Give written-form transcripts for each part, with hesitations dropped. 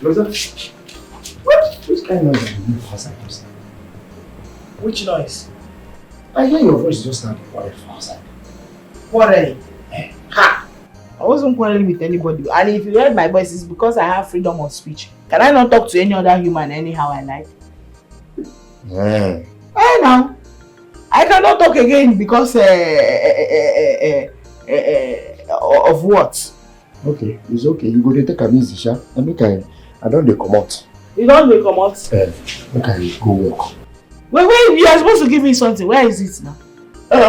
Rosa, which kind of noise are you outside just now? Which noise? I hear your voice just now quiet from outside. Quarreling? Ha! I wasn't quarreling with anybody. And if you heard my voice, it's because I have freedom of speech. Can I not talk to any other human anyhow I like? Yeah. Hey now, I cannot talk again because of what? Okay, it's okay. You go to take a easy, sha. I don't dey come out. You don't dey come out? Okay, go work. Wait, you are supposed to give me something. Where is it now?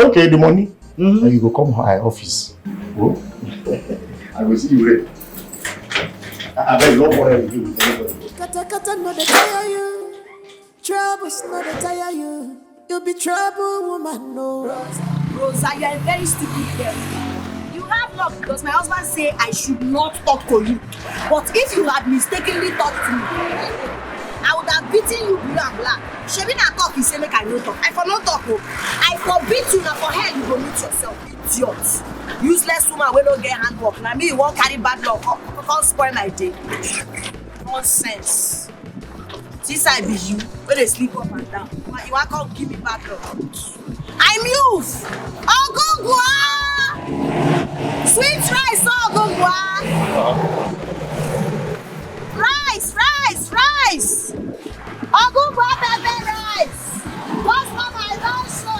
Okay, the money. And you go come to my office. Oh, I will see you later. I beg no more with you with anybody. Kata no dey tire you. Troubles no dey tire you. You'll be trouble, woman, no. Rosa, you are a very stupid girl. You have luck because my husband say I should not talk to you. But if you had mistakenly talked to me, I would have beaten you blue and black. Shebi na talk, you say make I no talk. I for no talk, oh. I for beat you, now for hell you go meet yourself. Idiot. Useless woman wey no get handwork. Na me you won't carry bad luck. Come spoil my day. Nonsense. Since I be you, when they sleep up and down, you want to come give me bad luck. I move! Ogungwa! Sweet rice, Ogungwa! Rice! Ogungwa pepper rice! What's mama? I don't show!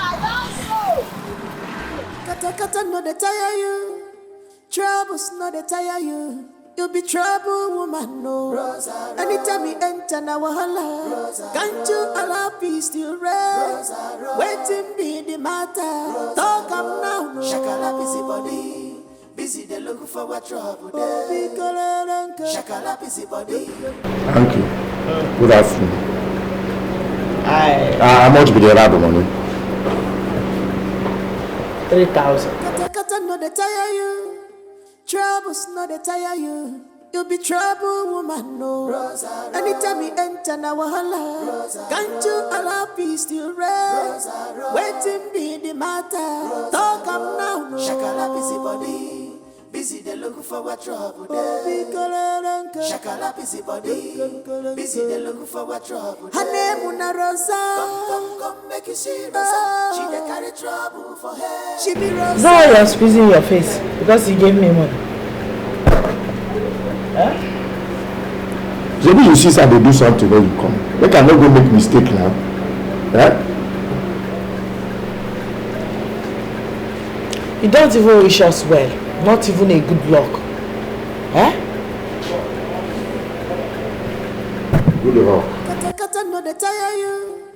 Kata no dey tire you. Troubles no dey tire you. You'll be trouble, woman, no. Rosa. Anytime you enter na wahala, can't you allow peace to reign? Waiting be the matter. Talk am now, no. Shakala busy body, busy they look for what trouble there. Shakala busy body. Thank you. Good afternoon. How much be the rubber money? 3,000. Kata no dey tire you. Troubles no dey tire you. You'll be trouble, woman, no. Rosa. Anytime you enter na wahala, can't you allow peace to reign? Waiting be the matter. Talk am now, no. Shakala busy body, busy they look for what trouble there. Shakala busy body, busy they look for what trouble there. Her name una Rosa. Come, make you see Rosa. She dey carry trouble for her. She be Rosa. Is that why you're squeezing your face? Because you gave me money. Huh? Maybe you see somebody do something when you come. They cannot go make mistake now. Right? You don't even wish us well. Not even a good luck. Huh? Good luck. Kata no dey tire you.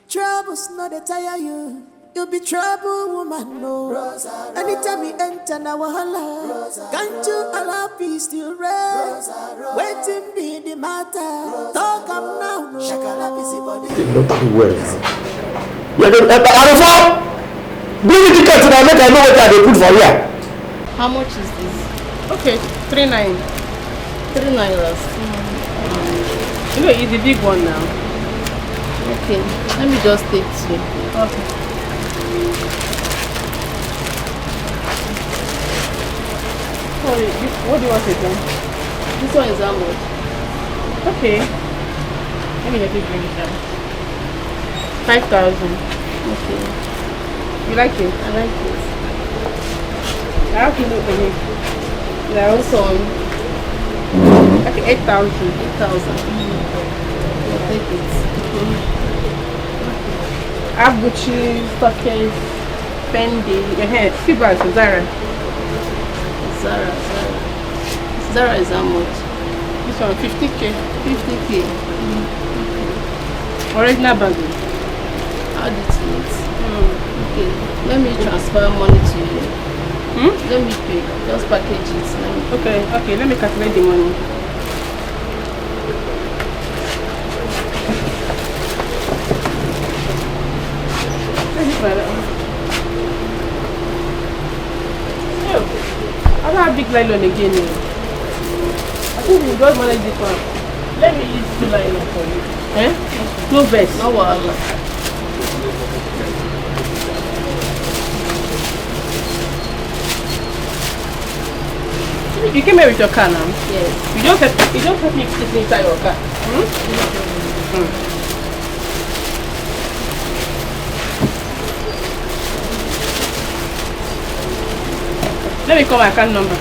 Troubles no dey tire you. You'll be trouble, woman, no. Rosa. Anytime you enter na wahala, can't you allow peace to reign? Waiting be the matter. Talk am now, no. Shakala busy body. They don't do well. Bring the ticket to make I know what they put for here. How much is this? Okay, 3.9. 3 naira. You know, it's the big one now. Okay, let me just take 2. Okay. Sorry, what do you want to do? This one is how much? Okay. Let me bring it down. 5,000. Okay. You like it? I like it. How can you look at it? Yeah, also on okay, 8,000. 8,000. I'll take it. I have Gucci, Stockers, Fendi, Fibas, Zara. Zara is how much? This one, 50K. 50K. Original bagel. How did it? Okay, let me transfer money to you. Let me pay. Just package it. Okay, let me calculate the money. I don't have big nylon again. I think we got manage this one. Let me use 2 nylon for you. No vest. No wahala. You came here with your car now? Yes. You don't help me sit inside your car. Let me call my account number.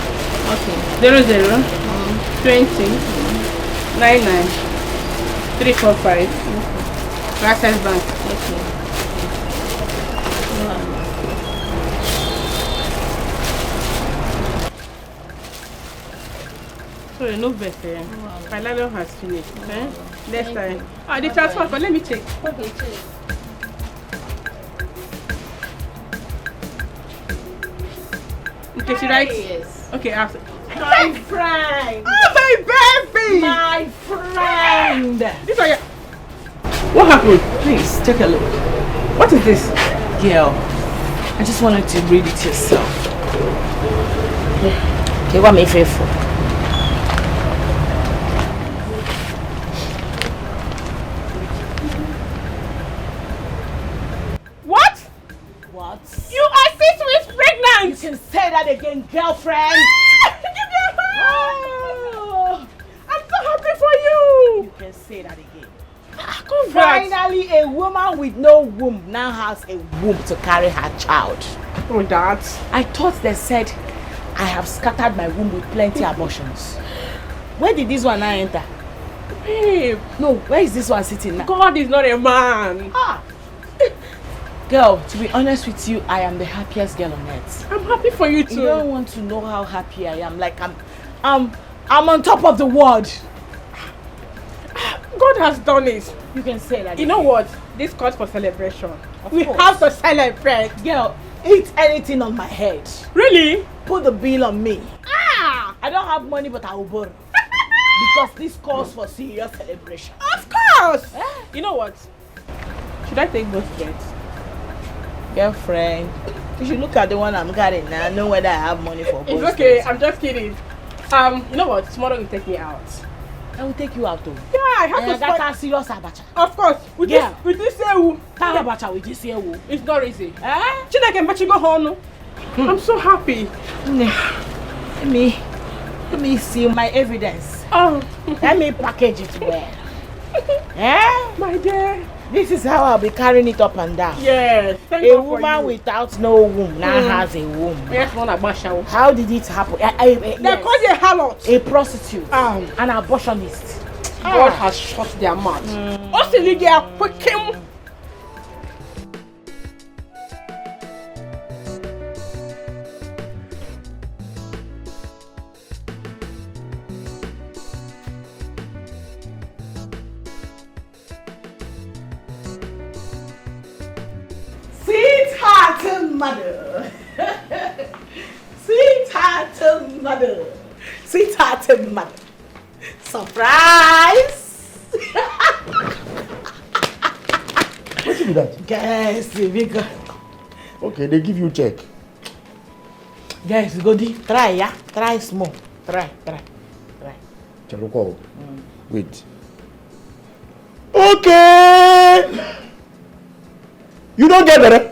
Okay. 00 20 99 345. Access Bank. Okay. Sorry, no better. My landlord has finished. Okay? Next time. The transfer, but let me check. Okay, check. Okay, should I? Yes. Okay, after. My friend! Oh, my baby! My friend! This one, what happened? Please, take a look. What is this? Girl, I just wanted to read it yourself. Okay, what me faithful? What? What? You are 6 weeks pregnant! You can say that again, girlfriend! Give me a hug! Oh, I'm so happy for you! You can say that again. Congrats! Finally, a woman with no womb now has a womb to carry her child. Oh, that. I thought they said I have scattered my womb with plenty abortions. Where did this one now enter? Babe, No, where is this one sitting now? God is not a man. Ah. Girl, to be honest with you, I am the happiest girl on earth. I'm happy for you too. You don't want to know how happy I am. Like I'm on top of the world. God has done it. You can say that. You know what? This calls for celebration. We course. have to celebrate. Girl, eat anything on my head. Really? Put the bill on me. Ah! I don't have money, but I will borrow. Because this calls for serious celebration. Of course! Eh? You know what? Should I take both beds? Girlfriend, you should look at the one I'm carrying now. Know whether I have money for both. It's okay, I'm just kidding. You know what? Tomorrow you take me out. I will take you out though. Yeah, I have to got spend. a serious abacha. Of course, with Yeah. this sewu. Abacha with this here. It's not easy. Eh? Chineke but you go home. I'm so happy. Let me see my evidence. Oh, Let me package it well. Eh? my dear. This is how I'll be carrying it up and down. Yes. Thank A God for woman you. without no womb now has a womb. Yes, one abasha. How did it happen? They Yes. call you a harlot. A prostitute. Um, An abortionist. God has shut their mouth. Also, they are quick. Sweetheart mother. Sweetheart mother. Sweetheart mother. Surprise! What you do that? Guys, we go. Okay, they give you check. Guys, go di. Try, yeah? Try small. Try. Chaloko. Wait. Okay. You don't get that.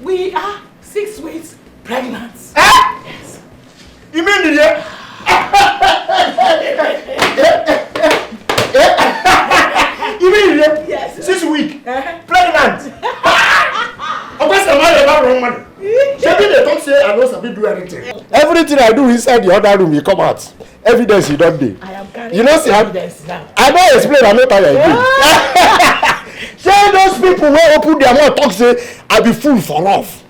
We are 6 weeks pregnant. Yes. You mean it? You mean it? Yes. 6 weeks. Pregnant. Of course, I'm not wrong man. Maybe they don't say I don't sabi do anything. Everything I do inside the other room, you come out. Evidence you don't do. I am carrying You know, see how evidence now. I don't explain. I know how you do. Say those people will open their mouth talk say I be fool for love.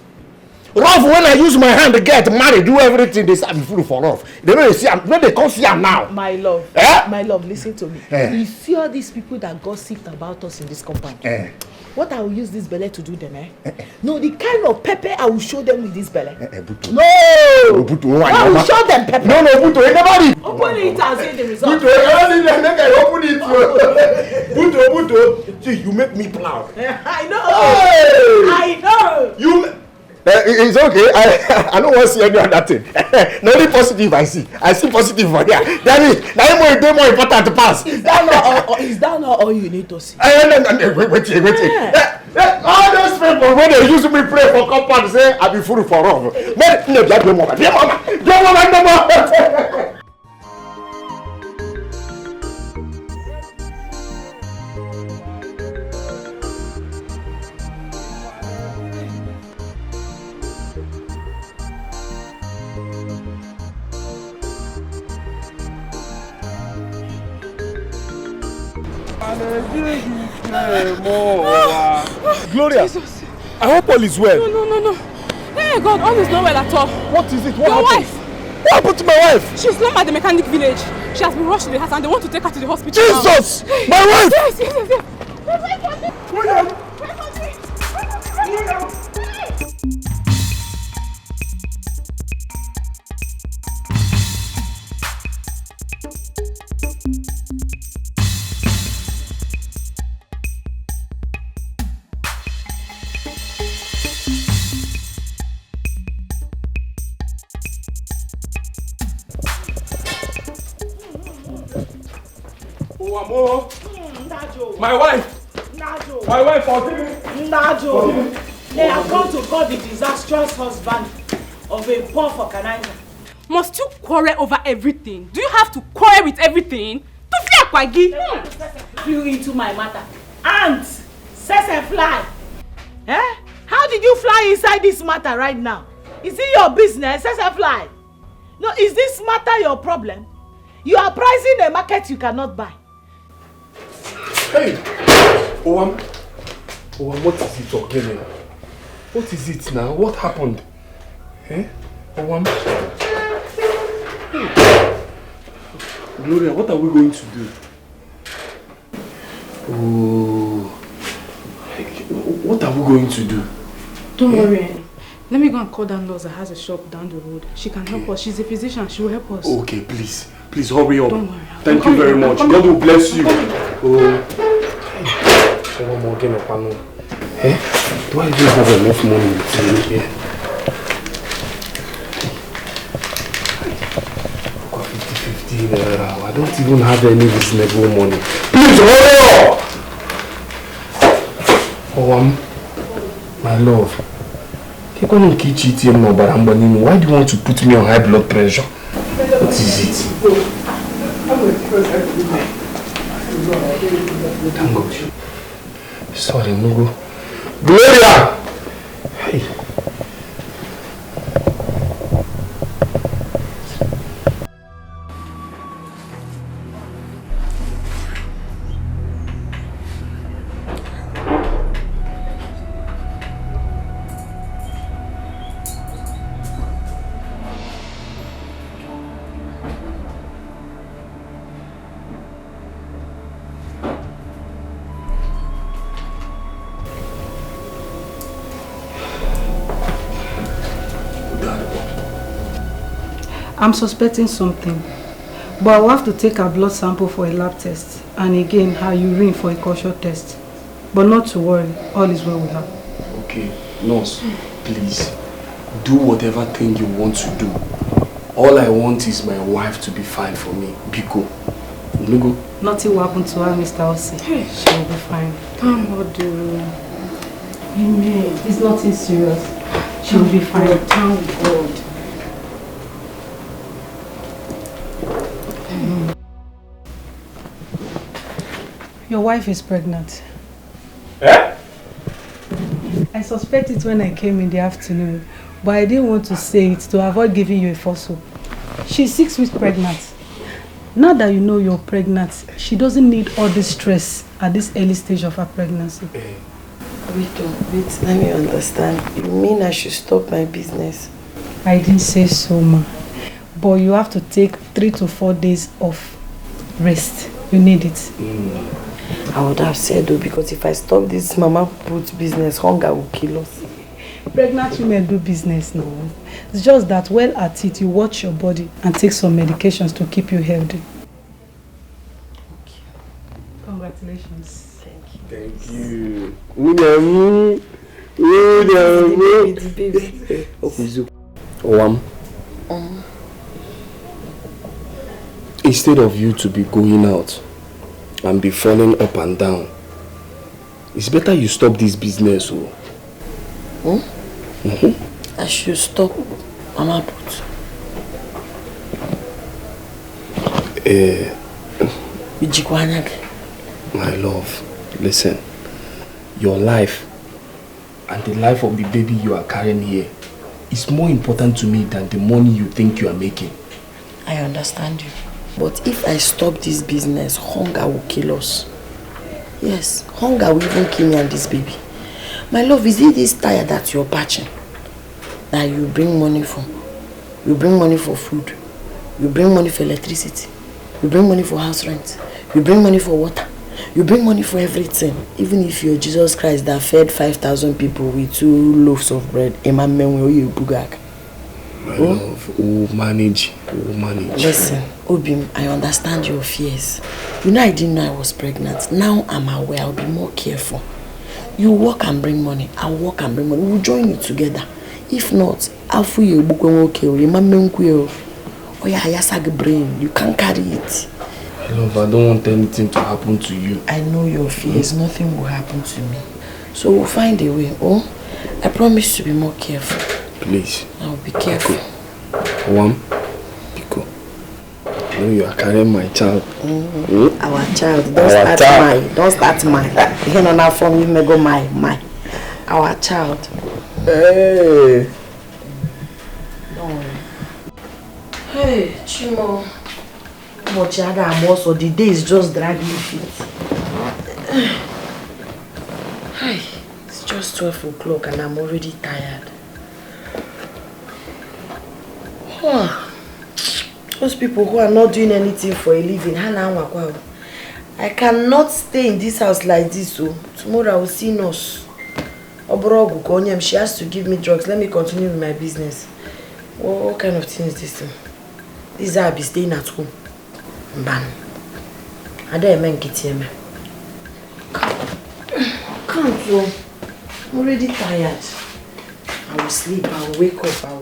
Love when I use my hand to get married, do everything they say I be fool for love. They know they see when they come see am now. My love. Eh? My love, listen to me. You see all these people that gossiped about us in this compound. What I will use this belly to do them, No, the kind of pepper I will show them with this belly. Buto. No! Buto, I will show them pepper. No, Buto, you never did. Open it and see the result. Buto, you never did. Make I open it. Buto. See, you make me proud. I know. Hey! I know. You. It's okay. I don't want to see any other thing. The only positive I see positive for here. That is more important to pass. Is that not all you need to see? Wait. All those people when they use me pray for compound say I be fool for wrong. Gloria, Jesus. I hope all is well. No. Hey God, all is not well at all. What is it? What Your happened? wife. What happened to my wife? She's not at the mechanic village. She has been rushed to the house and they want to take her to the hospital. Jesus! Now. My wife! Yes. My wife! My wife, forgive me! Najo! They have come to call the disastrous husband of a poor for Ghanaian. Must you quarrel over everything? Do you have to quarrel with everything? To fear Kwagi! You into my matter. Aunt! Sese fly! Eh? How did you fly inside this matter right now? Is it your business, Sese fly? No, is this matter your problem? You are pricing a market you cannot buy. Hey! Owam, what is it again? What is it now? What happened? Eh? Owam? Hey. Gloria, what are we going to do? Oh. What are we going to do? Don't worry. Let me go and call that nurse that has a shop down the road. She can help us. She's a physician. She will help us. Okay, please. Please hurry up. Don't worry. Thank you very much. God will bless you. Oh. One more game of panel. Eh? Do I even have enough money to make here? I've got 50 naira. I don't even have any reasonable money. Please hurry up! My love. Why do you want to put me on high blood pressure? What is it? Thank God. Sorry, Mugo. Gloria! Hey. I'm suspecting something, but I'll have to take her blood sample for a lab test and again her urine for a culture test. But not to worry, all is well with her. Okay, nurse, please, do whatever thing you want to do. All I want is my wife to be fine for me. Biko. Lugo. Nothing will happen to her, Mr. Osei. She will be fine. Thank God. Amen. It's nothing serious. She will be fine. Thank God. Your wife is pregnant. Eh? I suspect it when I came in the afternoon, but I didn't want to say it to avoid giving you a false hope. She's 6 weeks pregnant. Now that you know you're pregnant, she doesn't need all this stress at this early stage of her pregnancy. Wait, let me understand. You mean I should stop my business? I didn't say so, ma. But you have to take 3 to 4 days of rest. You need it. I would have said though, because if I stop this mama put business, hunger will kill us. Pregnant women do business now. It's just that while at it, you watch your body and take some medications to keep you healthy. Okay. Congratulations. Thank you. Thank you. The baby. Instead of you to be going out and be falling up and down, it's better you stop this business. I should stop, Mama Put. My love, listen. Your life and the life of the baby you are carrying here is more important to me than the money you think you are making. I understand you. But if I stop this business, hunger will kill us. Yes, hunger will even kill me and this baby. My love, is it this tire that you're patching that you bring money for? You bring money for food. You bring money for electricity. You bring money for house rent. You bring money for water. You bring money for everything. Even if you're Jesus Christ that fed 5,000 people with 2 loaves of bread. My love, we'll manage. Listen, Obim, I understand your fears. You know I didn't know I was pregnant. Now I'm aware. I'll be more careful. You work and bring money. I'll work and bring money. We'll join it together. If not, I'll feel you. Oh yeah, yasag brain. You can't carry it. My love, I don't want anything to happen to you. I know your fears. Nothing will happen to me. So we'll find a way. Oh, I promise to be more careful. Please. I'll be careful. Pico. I know you are carrying my child. Our child. Don't start mine. You know now from you may go my. Our child. Hey. Hey, Chimo. But I'm also the day is just dragging feet. Hi, it's just 12 o'clock and I'm already tired. Those people who are not doing anything for a living, I cannot stay in this house like this. So tomorrow I will see nurse. She has to give me drugs. Let me continue with my business. What kind of thing is this thing? This is how I'll be staying at home. Ban. I don't even get here. Can't go. I'm already tired. I will sleep. I will wake up. I will.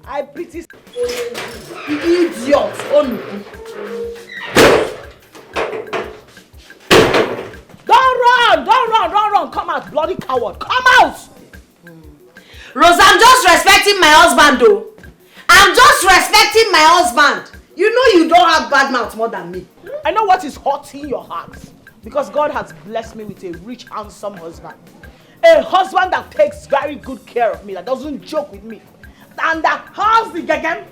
I pity idiot. Don't run. Come out, bloody coward. Come out. Rose, I'm just respecting my husband though. I'm just respecting my husband. You know you don't have bad mouth more than me. I know what is hurting your heart. Because God has blessed me with a rich, handsome husband. A husband that takes very good care of me, that doesn't joke with me. And that has the gagam,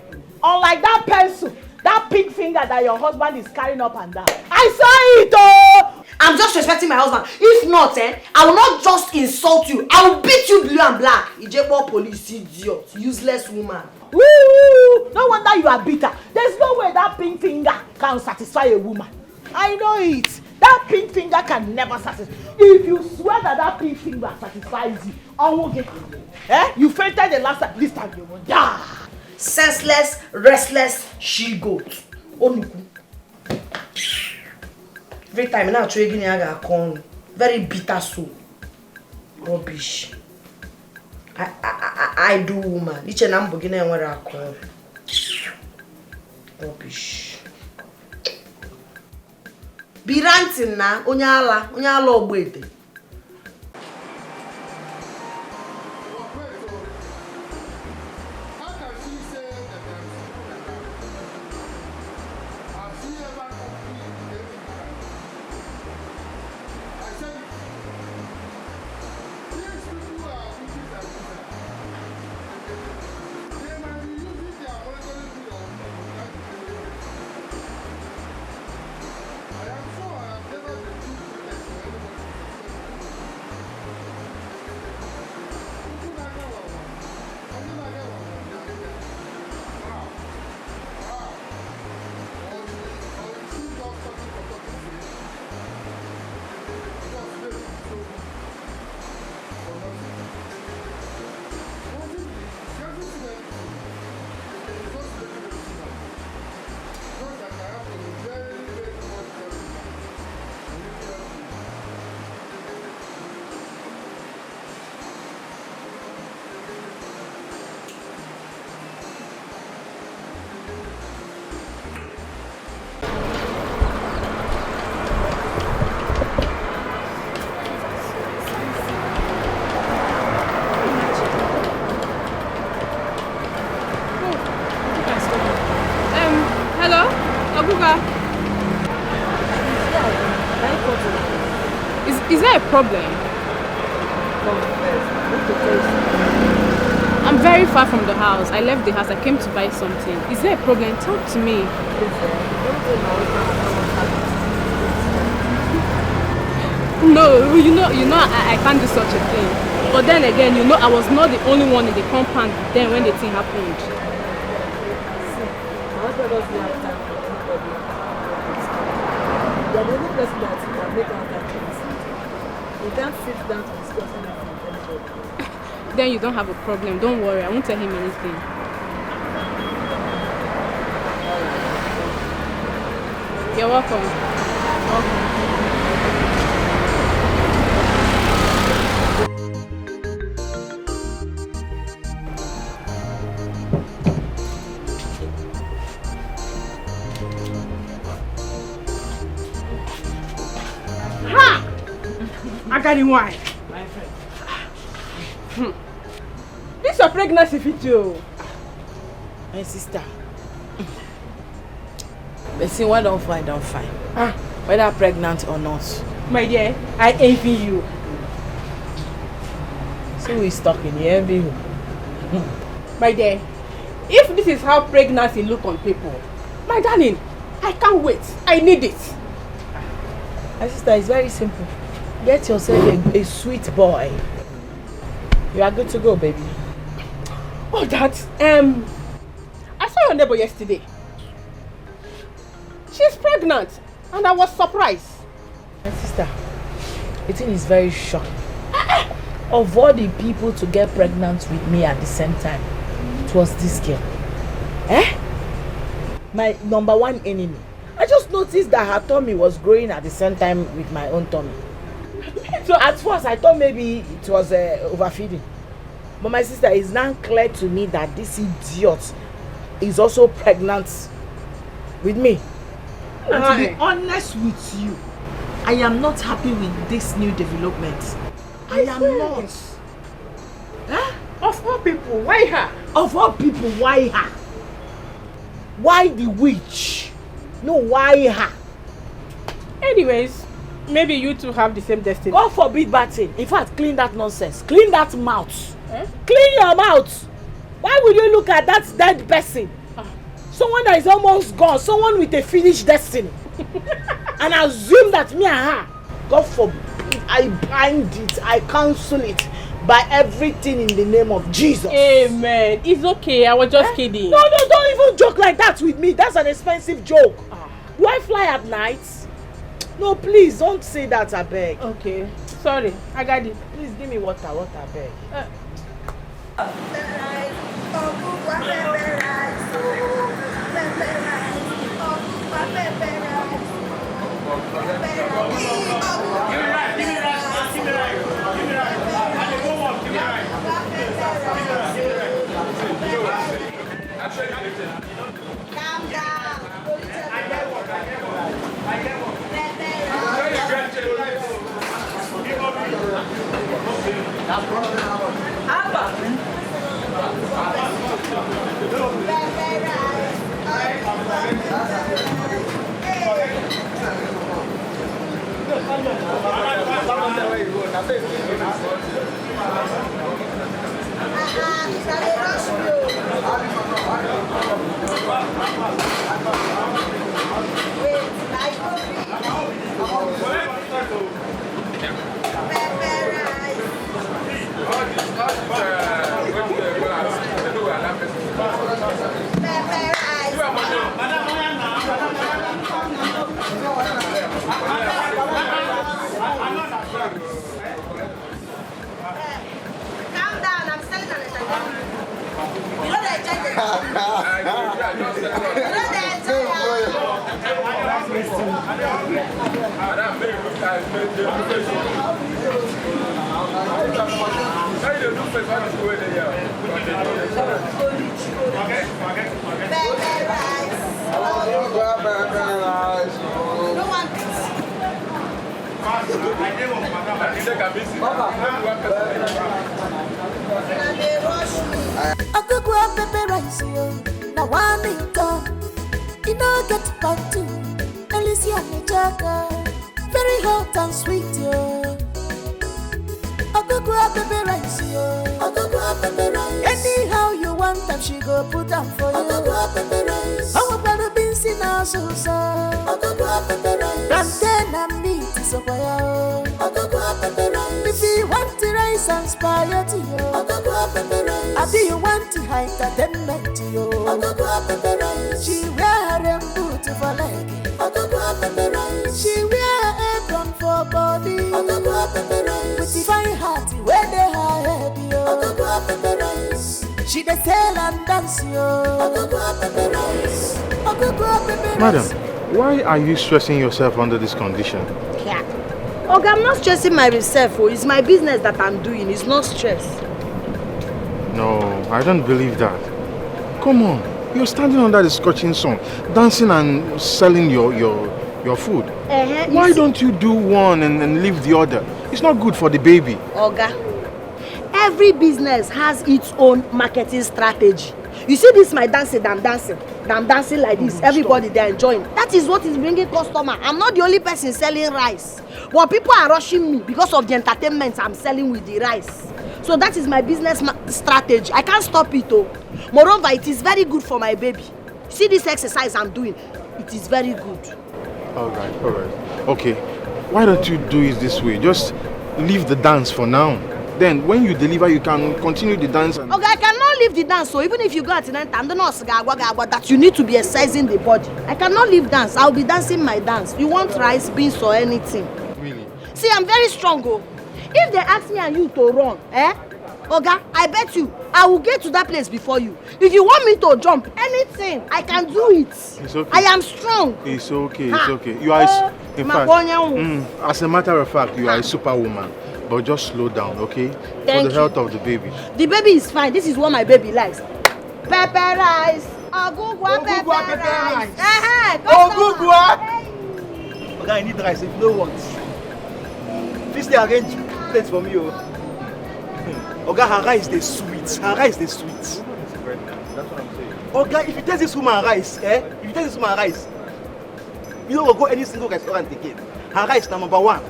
unlike that pencil, that pink finger that your husband is carrying up and down. I saw it, oh! I'm just respecting my husband. If not, I will not just insult you. I will beat you blue and black. Ijebo police idiot, useless woman. Woo! No wonder you are bitter. There's no way that pink finger can satisfy a woman. I know it. That pink finger can never satisfy. If you swear that pink finger satisfies you, I won't get you. You fainted the last time. This time you will die. Senseless, restless she-goat. Every time now trading I corn. Very bitter soul. Rubbish. I do woman. Each and I'm beginning where I call. Rubbish. Be ranting na onyala ogbete. Sugar. Is there a problem? I'm very far from the house. I left the house. I came to buy something. Is there a problem? Talk to me. No, you know, I can't do such a thing. But then again, you know, I was not the only one in the compound then when the thing happened. You're the only person that you can make out that case. You can't sit down to discuss anything with anybody. Then you don't have a problem. Don't worry. I won't tell him anything. You're welcome. I got him wine. My friend. This is a pregnancy fit you. My sister. But see, what don't find, don't find. Whether pregnant or not. My dear, I envy you. See who is talking, you envy you. My dear, if this is how pregnancy look on people, my darling, I can't wait. I need it. My sister, it's very simple. Get yourself a sweet boy. You are good to go, baby. Oh, that. I saw your neighbor yesterday. She's pregnant, and I was surprised. My sister, the thing is very shocking. Of all the people to get pregnant with me at the same time, it was this girl. My number one enemy. I just noticed that her tummy was growing at the same time with my own tummy. So at first I thought maybe it was overfeeding. But my sister, it's now clear to me that this idiot is also pregnant with me. And to be honest with you, I am not happy with this new development. I am not. Of all people, why her? Of all people, why her? Why the witch? No, why her? Anyways, maybe you two have the same destiny. God forbid bad thing. In fact, clean that nonsense. Clean that mouth. Clean your mouth. Why will you look at that dead person? Someone that is almost gone. Someone with a finished destiny. And assume that me and her, God forbid, I bind it. I cancel it by everything in the name of Jesus. Amen. It's okay. I was just kidding. No, don't even joke like that with me. That's an expensive joke. Do I fly at night? No, please don't say that, I beg. Okay. Sorry. I got it. Please give me water, I beg. Calm down. You know get back to Alicia Nijaga. Very hot and sweet, yo. I go grab baby rice, yo. I go grab baby rice. Anyhow you want them, she go put them for you. I go grab baby rice. I will better be seen as so sad. I go grab baby rice. Plantain and meat is a fire. I go grab baby rice. If you want the rice and spaghetti, yo. I go grab baby rice. I do you want to hide entertainment, yo. I go grab baby rice. She wear them boots for leg. I go grab baby rice. She wear apron for body. I go grab baby rice. With the fine heart where they are heavy, yo. I go grab baby rice. She dey sell and dance, yo. I go grab baby rice. I go grab baby rice. Madam, why are you stressing yourself under this condition? Yeah. Okay, I'm not stressing myself. It's my business that I'm doing. It's not stress. No, I don't believe that. Come on, you're standing under the scorching sun, dancing and selling your food. Why don't you do one and leave the other? It's not good for the baby. Oga, every business has its own marketing strategy. You see this, my dancing, I'm dancing like this. Everybody, they're enjoying. That is what is bringing customer. I'm not the only person selling rice. But people are rushing me because of the entertainment I'm selling with the rice. So that is my business strategy. I can't stop it though. Moreover, it is very good for my baby. See this exercise I'm doing? It is very good. Alright. Okay, why don't you do it this way? Just leave the dance for now. Then when you deliver, you can continue the dance. And... Okay, I cannot leave the dance. So even if you go at the I'm not that you need to be exercising the body. I cannot leave dance. I'll be dancing my dance. You want rice, beans or anything? Really? See, I'm very strong. Oh. If they ask me and you to run, Oga, I bet you I will get to that place before you. If you want me to jump, anything, I can do it. It's okay. I am strong. It's okay. You are, in fact, as a matter of fact, you are a superwoman. But just slow down, okay? For the health of the baby. The baby is fine. This is what my baby likes. Pepper rice. Ogugwa pepper rice. Ogugwa. Okay, I need rice if no one. Please, they arrange plates for me. Okay, her rice is sweet. That's what I'm saying. Okay, if you taste this woman rice, you don't go any single restaurant again. Her rice is number one.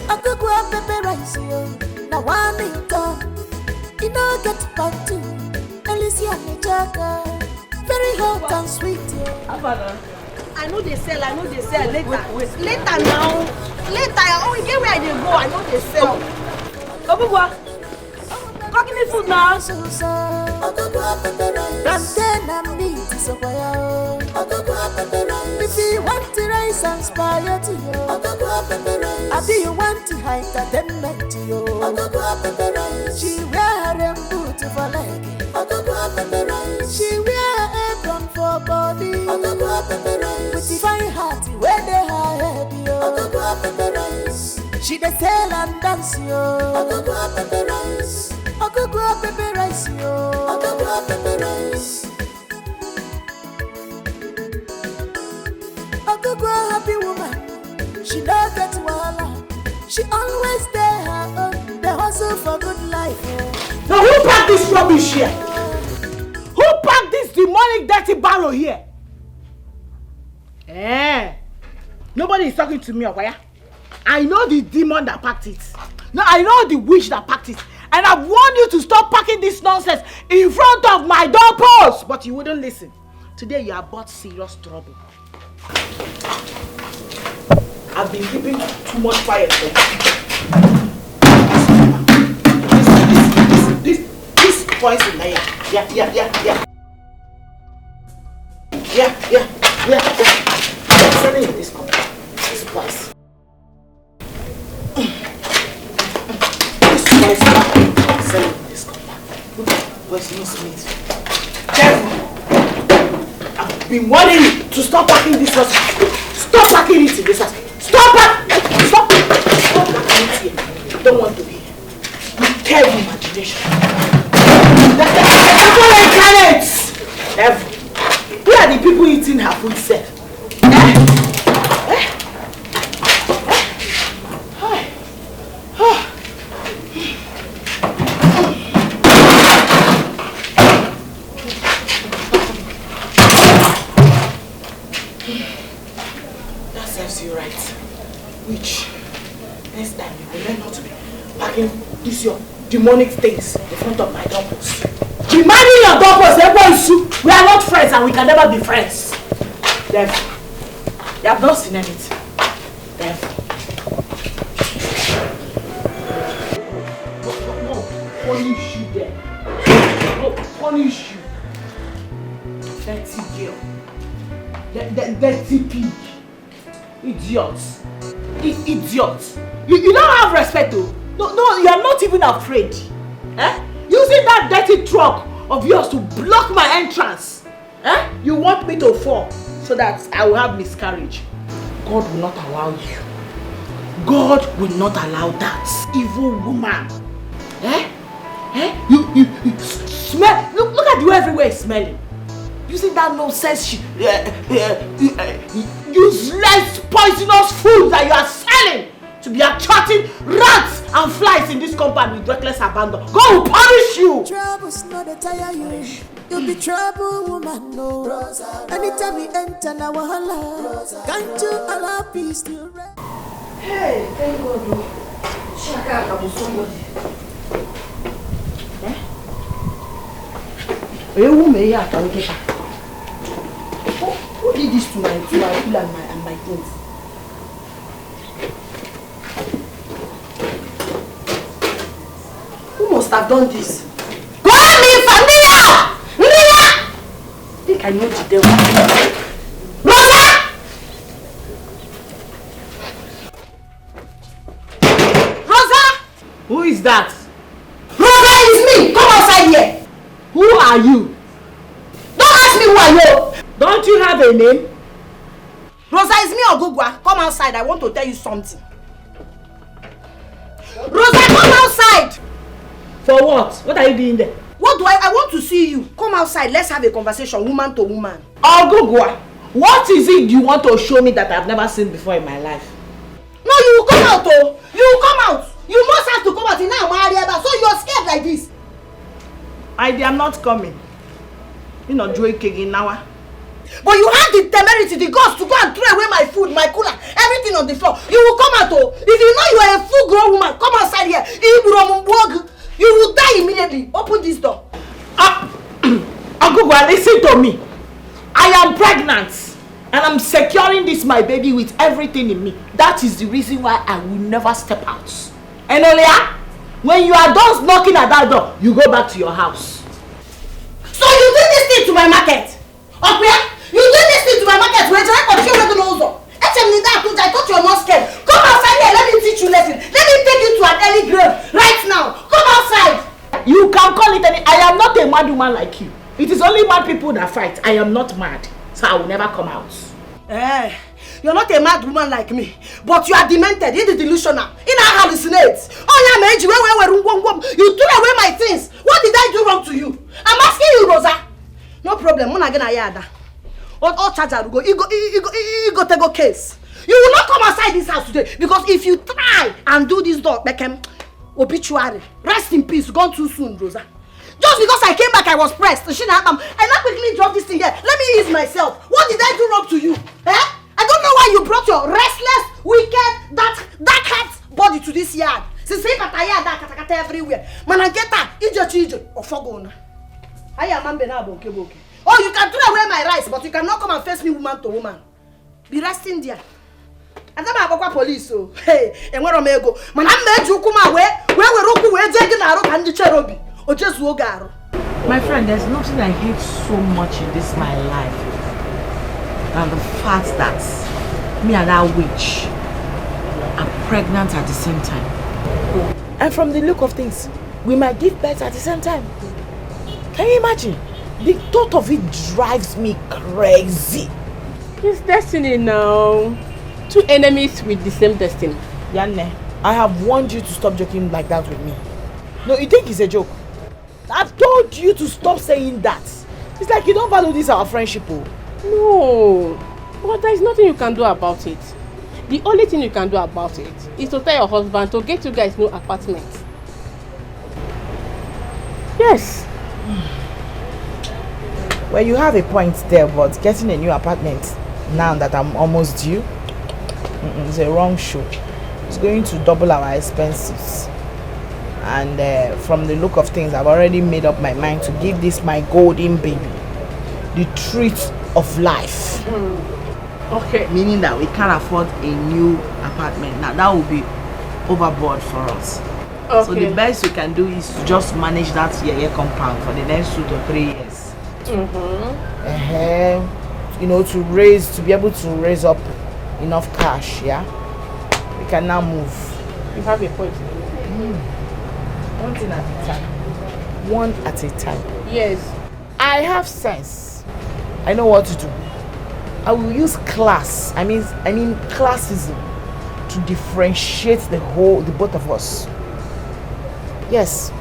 I go grab baby rice, yo. Now one in town. You know get back to Alicia Nijaga. Very hot and sweet, yo. I know they sell. Later. Later now. Later. Oh, we get where they go. I know they sell. Obugwa. Come give me food now. Plantain and meat is a fire. If you want the rice and spaghetti, yo. I do you want to hide entertainment, yo. She wear them boots for leg. She wear apron for body. With the fine heart where they are heavy, yo. She dey sell and dance, yo. I go grab baby rice, yo. I go grab baby rice. I go grab happy woman. She don't get wahala. She always there her own. They hustle for good life. Now who packed this rubbish here? Who packed this demonic dirty barrel here? Nobody is talking to me, Okwaya. I know the demon that packed it. No, I know the witch that packed it. And I've warned you to stop packing this nonsense in front of my doorpost. But you wouldn't listen. Today you are brought serious trouble. I've been keeping too much quiet for you. This poison there. Yeah. I'm selling in this company. This price. This price I'm selling in this company. Look at poisonous meat. Careful. I've been warning you to stop packing this house. Stop packing it in this house. Stop packing it here. I don't want to be here. You terrible imagination. Who are the people eating her food, sir? you right. Which, next time you will learn not to be packing this your demonic things in front of my doorpost. Be minding your doorpost, we are not friends and we can never be friends. Therefore, you have not seen anything. Therefore. No, punish you there. No, punish you. Dirty girl. Dirty pig. Idiots. Idiots. You don't have respect though. No, you are not even afraid. Eh? Using that dirty truck of yours to block my entrance. Eh? You want me to fall so that I will have miscarriage. God will not allow you. God will not allow that evil woman. Eh? Eh? You smell. Look at you everywhere smelling. Using that nonsense useless poisonous food that you are selling to be attracting rats and flies in this compound with reckless abandon. God will punish you. Trouble's not a tire you. You'll be trouble, woman, no. Anytime we enter now, wahala. Can't you allow peace to rest? Hey, thank God. Shaka, I'm somebody. Who did this to my food and my things? Who must have done this? Call me Familia! Nina! I think I know the devil. Rosa! Rosa! Who is that? Rosa is me! Come outside here! Who are you? Don't ask me who are you! Don't you have a name? Rosa, is me Ogugwa. Come outside. I want to tell you something. Rosa, come outside! For what? What are you doing there? What do I want to see you. Come outside. Let's have a conversation, woman to woman. Ogugwa, what is it you want to show me that I've never seen before in my life? No, you will come out, oh. You will come out. You must have to come out in now, so you're scared like this. I am not coming. You know, Joey Kegin now. But you have the temerity, the guts to go and throw away my food, my cooler, everything on the floor. You will come out, oh. If you know you are a full-grown woman, come outside here. You will die immediately. Open this door. Agugwa, listen to me. I am pregnant. And I'm securing this, my baby, with everything in me. That is the reason why I will never step out. And Olia, when you are done knocking at that door, you go back to your house. So you did this thing to my market? Okay? You did this thing to my market. I thought you were not scared. Come outside here. Let me teach you a lesson. Let me take you to an early grave right now. Come outside. You can call it any. I am not a mad woman like you. It is only mad people that fight. I am not mad. So I will never come out. You're not a mad woman like me. But you are demented. It is delusional. In our hallucinates. You threw away my things. What did I do wrong to you? I'm asking you, Rosa. No problem. All charger will go. You go take a case. You will not come outside this house today because if you try and do this dog, obituary. Rest in peace. Gone too soon, Rosa. Just because I came back, I was pressed. I now quickly drop this thing here. Let me ease myself. What did I do wrong to you? I don't know why you brought your restless, wicked, dark heart body to this yard. Since I got everywhere. Manageta, ijo, or fogona. I am boke. Oh, you can throw away my rice, but you cannot come and face me woman to woman. Be resting there. And then I police. So, hey, and where am I go? Man, I made you come away. Where we're taking our and the cherubi. Or just Wogaro. My friend, there's nothing I hate so much in this my life than the fact that me and that witch are pregnant at the same time. And from the look of things, we might give birth at the same time. Can you imagine? The thought of it drives me crazy. It's destiny now. Two enemies with the same destiny. Yanne, I have warned you to stop joking like that with me. No, you think it's a joke? I've told you to stop saying that. It's like you don't value this our friendship. Oh. No, but there is nothing you can do about it. The only thing you can do about it is to tell your husband to get you guys new apartment. Yes. Well, you have a point there, but getting a new apartment now that I'm almost due, It's a wrong show. It's going to double our expenses. And from the look of things, I've already made up my mind to give this my golden baby the treat of life. Okay. Meaning that we can't afford a new apartment. Now that will be overboard for us. Okay. So the best we can do is to just manage that year compound for the next 2 to 3 years. You know, to be able to raise up enough cash, yeah? We can now move. You have a point. One thing at a time. One at a time. Yes. I have sense. I know what to do. I will use class. I mean classism to differentiate the both of us. Yes.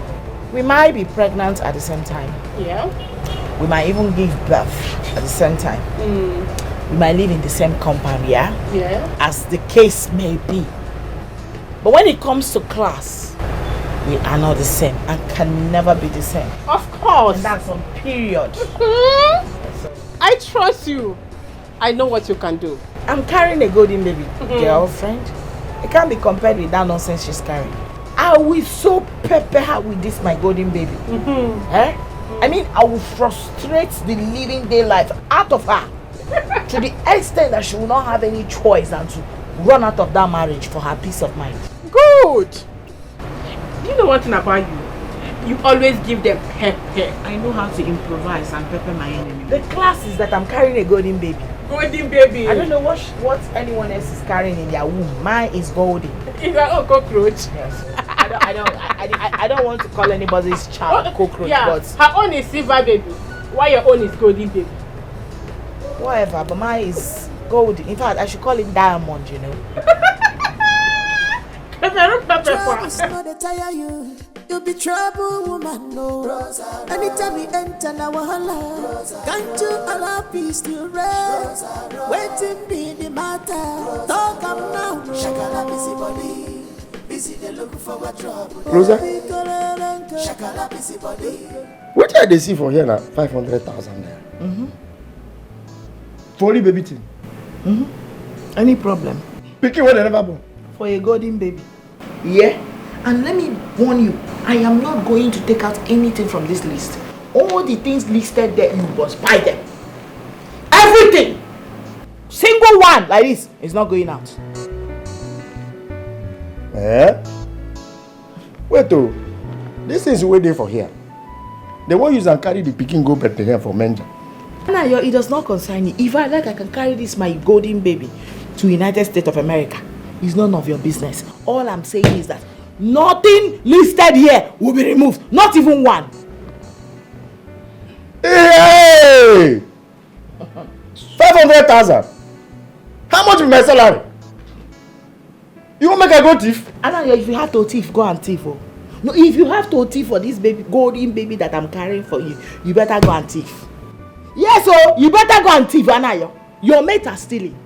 We might be pregnant at the same time. Yeah. We might even give birth at the same time. We might live in the same compound, yeah? Yeah. As the case may be. But when it comes to class, we are not the same and can never be the same. Of course. And that's on period. I trust you. I know what you can do. I'm carrying a golden baby, girlfriend. It can't be compared with that nonsense she's carrying. I will so pepper her with this my golden baby. I mean, I will frustrate the living daylife out of her to the extent that she will not have any choice than to run out of that marriage for her peace of mind. Good. Do you know one thing about you? You always give them pepper. I know how to improvise and pepper my enemy. The class is that I'm carrying a golden baby. Golden baby. I don't know what anyone else is carrying in their womb. Mine is golden. Is that a cockroach? Yes. I don't want to call anybody's child cockroach, but her own is silver baby. Why your own is golden baby? Whatever, but mine is golden. In fact, I should call it diamond, you know. Troubles not they tire you. You be trouble, woman, no. Anytime we enter now, wahala. Can't you allow peace to reign? Waiting be the matter. Talk up now, shakala busy body. Busy they looking for what trouble. Rosa? Shakala busy body. What did they see for here now? 500,000 there. For only baby thing. Any problem? Picking when they never born. For a golden baby. Yeah? And let me warn you, I am not going to take out anything from this list. All the things listed there, you must buy them. Everything! Single one like this is not going out. Wait oh. This is waiting for here. They won't use and carry the picking go back here for Menja. Nah, it does not concern you. If I like, I can carry this my golden baby to United States of America. It's none of your business. All I'm saying is that nothing listed here will be removed. Not even one. Hey! 500,000. How much is my salary? You won't make a go thief? Anna, if you have to thief, go and thief. Oh. No, if you have to thief for this baby, golden baby that I'm carrying for you, you better go and thief. Yes, oh, you better go and thief, Anna. Your mates are stealing.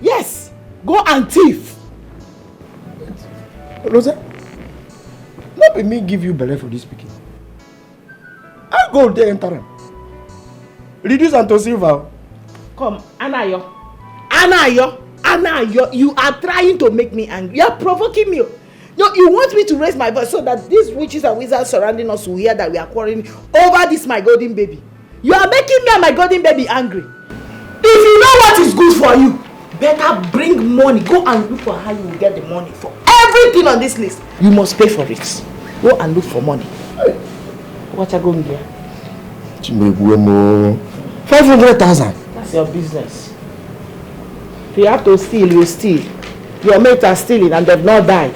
Yes, go and thief. Rosa, not be me give you belly for this speaking. I'll go there and enter him. Reduce and to silver. Come, Anayo, you are trying to make me angry. You are provoking me. No, you want me to raise my voice so that these witches and wizards surrounding us will hear that we are quarreling over this my golden baby. You are making me and my golden baby angry. If you know what is good for you, better bring money. Go and look for how you will get the money for everything on this list. You must pay for it. Go and look for money. What are you going there? 500,000. That's your business. If you have to steal, you steal. Your mates are stealing and they've not died.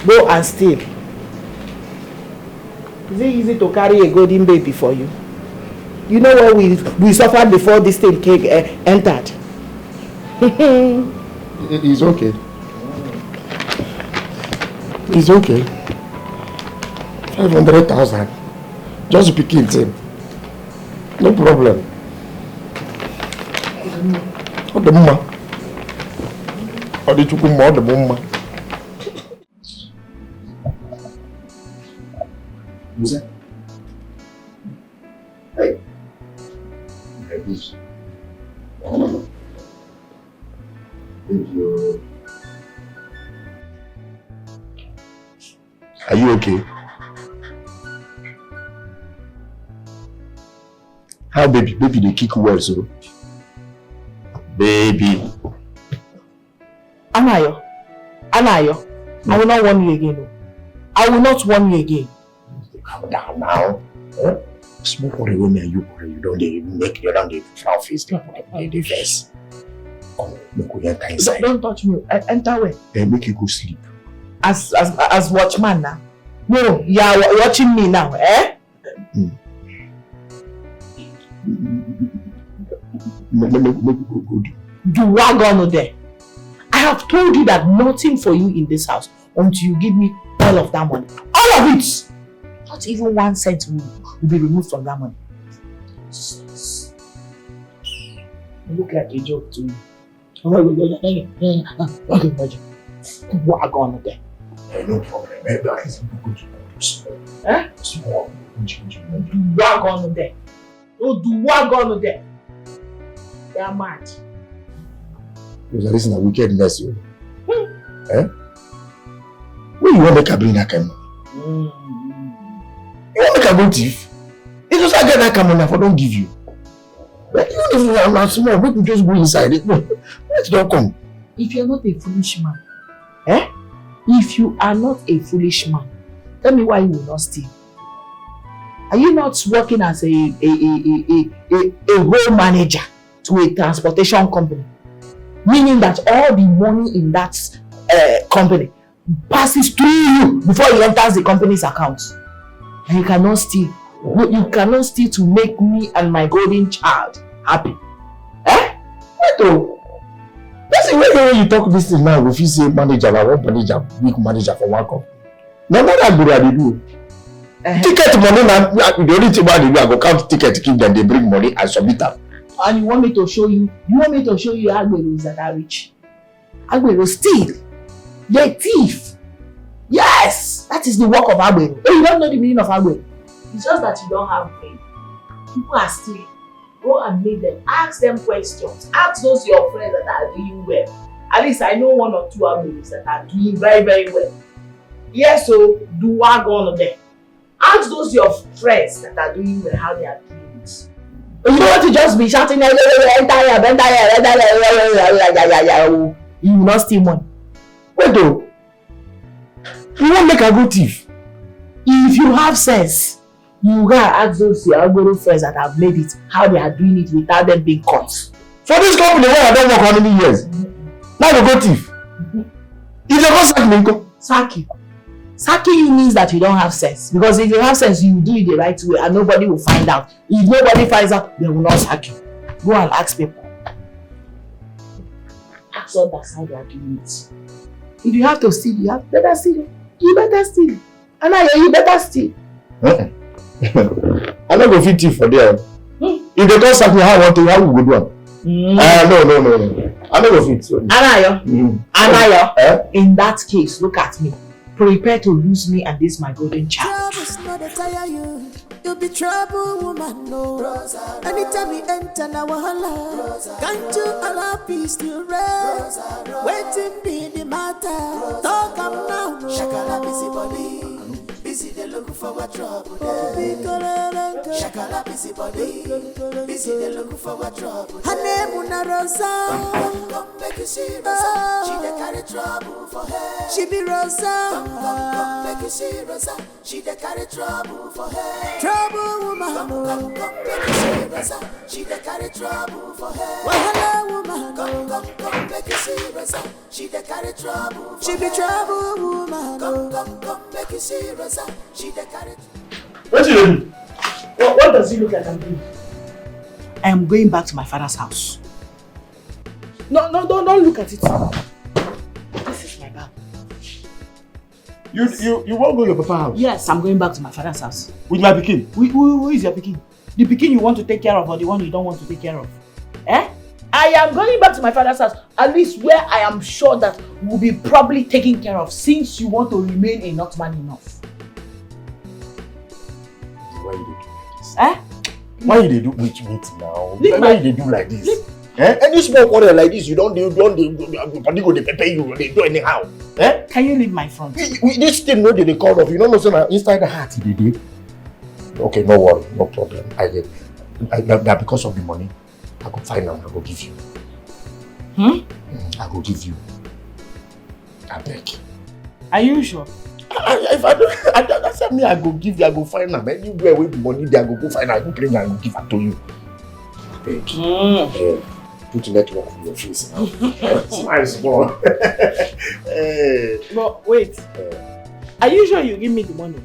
Go and steal. Is it easy to carry a golden baby for you? You know what we suffered before this thing entered. It's okay. It's okay. 500,000. Just picking him. No problem. What the mama? Or did you come out the mama? Musa? Hey. You. Are you okay? How baby? Baby, they kick well, so. Baby. Anayo. I will not warn you again. No. I will not warn you again. Calm down now. Huh? Smoke for the women and you don't make your down the flower face the face. Come, make we enter inside. Don't touch me. Enter where? Then make you go sleep. As watchman now. No, you are watching me now, eh? Do what gonna there? I have told you that nothing for you in this house until you give me all of that money. All of it! Not even 1 cent will be removed from that money. You look like a joke to me. What gonna there? No problem. Maybe I can go to eh? Small. What gonna there? Oh, do what gonna there? They are mad. Because this is a wickedness, you. Eh? Where you want to make her bring that kind of money? You want to make her go thief? It's just I get that kind of money, I don't give you. But even if I'm not small, we can just go inside it. Let's not come. If you're not a foolish man, eh? If you are not a foolish man, tell me why you will not steal. Are you not working as a road manager to a transportation company? Meaning that all the money in that company passes through you before it enters the company's account. And you cannot steal. You cannot steal to make me and my golden child happy. Eh? Wait oh. That's the way you talk this thing now. If you say manager, I want manager, weak manager for one company. No matter how good they do. Ticket money now, the only thing they do, I go count ticket to keep them, they bring money and submit them. And you want me to show you Agberos that are rich? Agberos steal. They thief. Yes, that is the work of Agbero. Oh, you don't know the meaning of Agbero. It's just that you don't have brain. People are stealing. Go and meet them. Ask them questions. Ask those your friends that are doing well. At least I know 1 or 2 Agberos that are doing very, very well. Yes, so do what on them. Ask those your friends that are doing well how they are doing it. You don't want to just be shouting, you will not steal money. Wait though. You won't make a good thief. If you have sense, you gotta ask those your Agbero friends that have made it how they are doing it without them being caught. For this company, where I don't work how many years? Now they go thief. If they go sack me, go. Sack you. Sacking you means that you don't have sense. Because if you have sense, you will do it the right way and nobody will find out. If nobody finds out, they will not sack you. Go and ask people. Ask others how they are doing it. If you have to steal, you better steal. You better steal. And you better steal. I don't go fit thief for there. If they don't sack me, how will we go do? No. I don't go fit. Anayo, in that case, look at me. Prepare to lose me and this my golden child. Trouble's not to tire you. You'll be trouble, woman, no. Anytime we enter now, wahala. Can't you allow peace to reign? Waiting be the matter. Talk up now, no. Shakala busy body. Busy they looking for what trouble. Shakala busy body. Busy they looking for what trouble. Her name Una Rosa. Come make you see Rosa. She dey carry trouble for her. She be Rosa. Come make you see Rosa. She dey carry trouble for her. Trouble woman. Come make you see Rosa. She dey carry trouble for her. Wahala woman. Come make you see Rosa. She dey carry trouble for her. She be trouble woman. Come make you see Rosa. She dey carry. What do you do? What does it look like I'm doing? I am going back to my father's house. No, don't look at it. This is my bag. You won't go to your papa's house? Yes, I'm going back to my father's house. With my pikin? Who is your pikin? The pikin you want to take care of or the one you don't want to take care of? Eh? I am going back to my father's house, at least where I am sure that will be probably taken care of since you want to remain a not man enough. Why you do like this? Eh? Why you do wait now? Why you do like this? Any small quarrel like this, you don't go they pay you, they do anyhow. Can you leave my front? This thing no they call off. You don't know so inside the heart they did. Okay, no worry, no problem. That because of the money, I go find them, I go give you. I go give you. I beg. Are you sure? If I don't, that's me. I go give you. I go find them anywhere with the money. There, I go find. I go bring. I go give it to you. Beg. Put the network on your face now. Smile small. But wait. Are you sure you give me the money?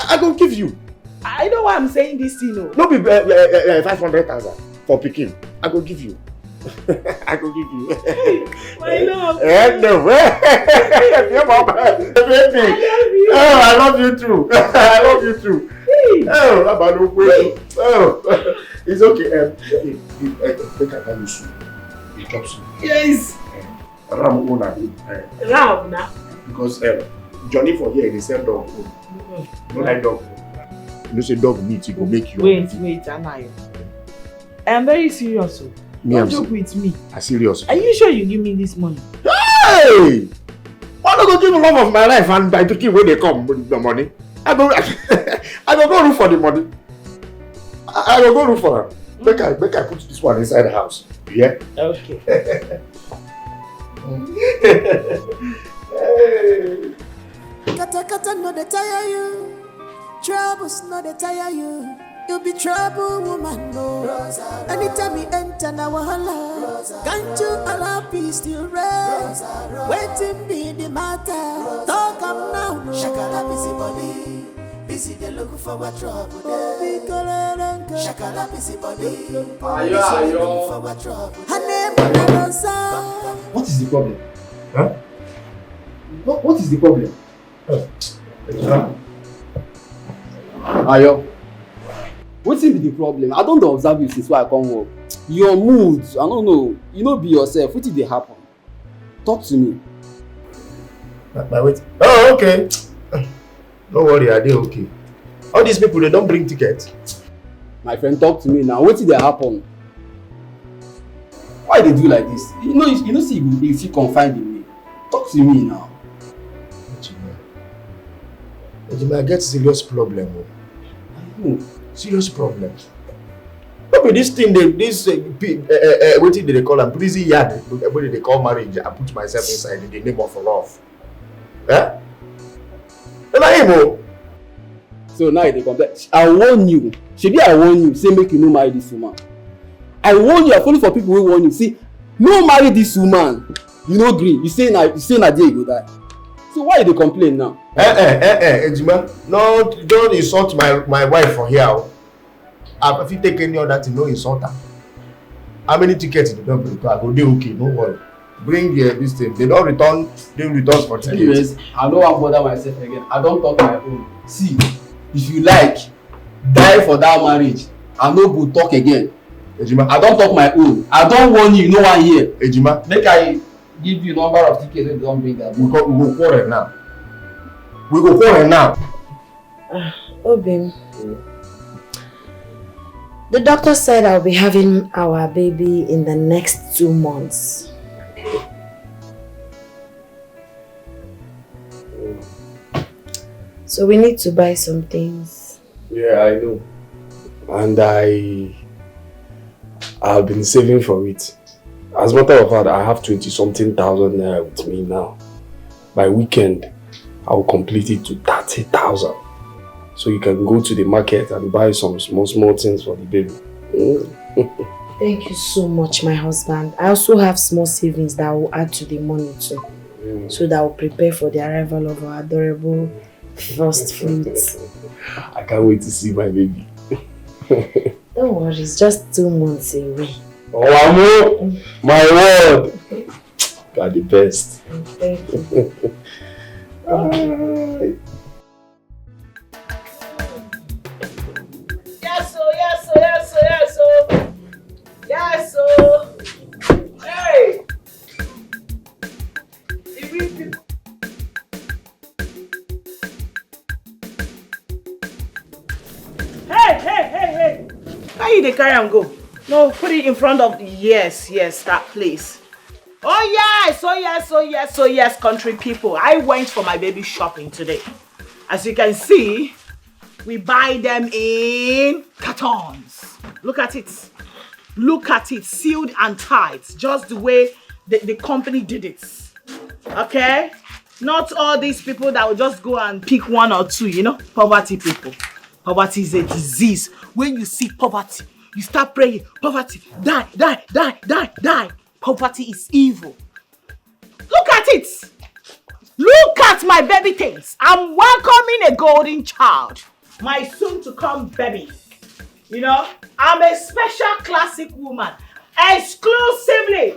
I go give you. I know why I'm saying this thing. No be 500,000 for picking. I go give you. I go give you. My love. No way. Baby. I love you too. I love you too. Oh, it's okay. If I tell you soon, it drops you. Yes. Ram now. Because Johnny for here, they sell dog. No like dog. You say dog meat, it will make you. Wait, Anayo. I am very serious. Don't joke with me. I'm serious. Are you sure you give me this money? Hey! Why not go give the love of my life and by taking when they come with the money? I go look for the money. I go look for her. Make I put this one inside the house. Yeah? Okay. Kata no they tire you. Troubles no they tire you. You be trouble woman no. Anytime you enter na wahala. Can't you allow peace to reign? Waiting be the matter. Talk am now no. Shakala busy body. Busy they look for what trouble there. Shakala busy body. Ayo. What is the problem? Huh? What is the problem? Ayo. What's be the problem? I don't observe you since I come work. Your mood, I don't know. You know, be yourself. What did they happen? Talk to me. Wait. Oh, okay. Don't worry, I did okay. All these people, they don't bring tickets. My friend, talk to me now. What did they happen? Why they do like this? You know, see, if you confide in me. Talk to me now. I get serious problem. Serious problem. Maybe this thing, what did they call a prison yard? What did they call marriage? I put myself inside in the name of love. Eh? So now they come back. I warn you. Shebi I warn you. Say make you no marry this woman. I warn you. I follow for people who warn you. Say no marry this woman. You no gree. You say na there you go die. So why they complain now? Ejima, no, don't insult my wife for here. If you take any other thing, no insult her. How many tickets they don't bring? I go, they okay, no worry. Bring this thing. They don't return for tickets. Anyways, I don't want to bother myself again. I don't talk my own. See, if you like, die for that marriage. I no go talk again. Ejima, I don't talk my own. I don't warn you, no one here. Ejima, make I give you number of tickets if you don't bring that. We go quarrel now. We go quarrel now. Obim. The doctor said I'll be having our baby in the next 2 months. So we need to buy some things. Yeah, I know. And I've been saving for it. As a matter of fact, I have 20-something thousand naira with me now. By weekend, I will complete it to 30,000. So you can go to the market and buy some small things for the baby. Thank you so much, my husband. I also have small savings that I will add to the money too. So that I will prepare for the arrival of our adorable first fruit. I can't wait to see my baby. Don't worry, it's just 2 months away. Oh, Amo! My word! You are the best. Thank you. Yes, so. Hey! Hey! How you dey carry am go? No, put it in front of, yes, that place. Oh yes, country people. I went for my baby shopping today. As you can see, we buy them in cartons. Look at it, sealed and tight, just the way the company did it. Okay? Not all these people that will just go and pick one or two, you know? Poverty people. Poverty is a disease. When you see poverty, you start praying, poverty, die. Poverty is evil. Look at it. Look at my baby things. I'm welcoming a golden child. My soon-to-come baby. You know, I'm a special classic woman. Exclusively.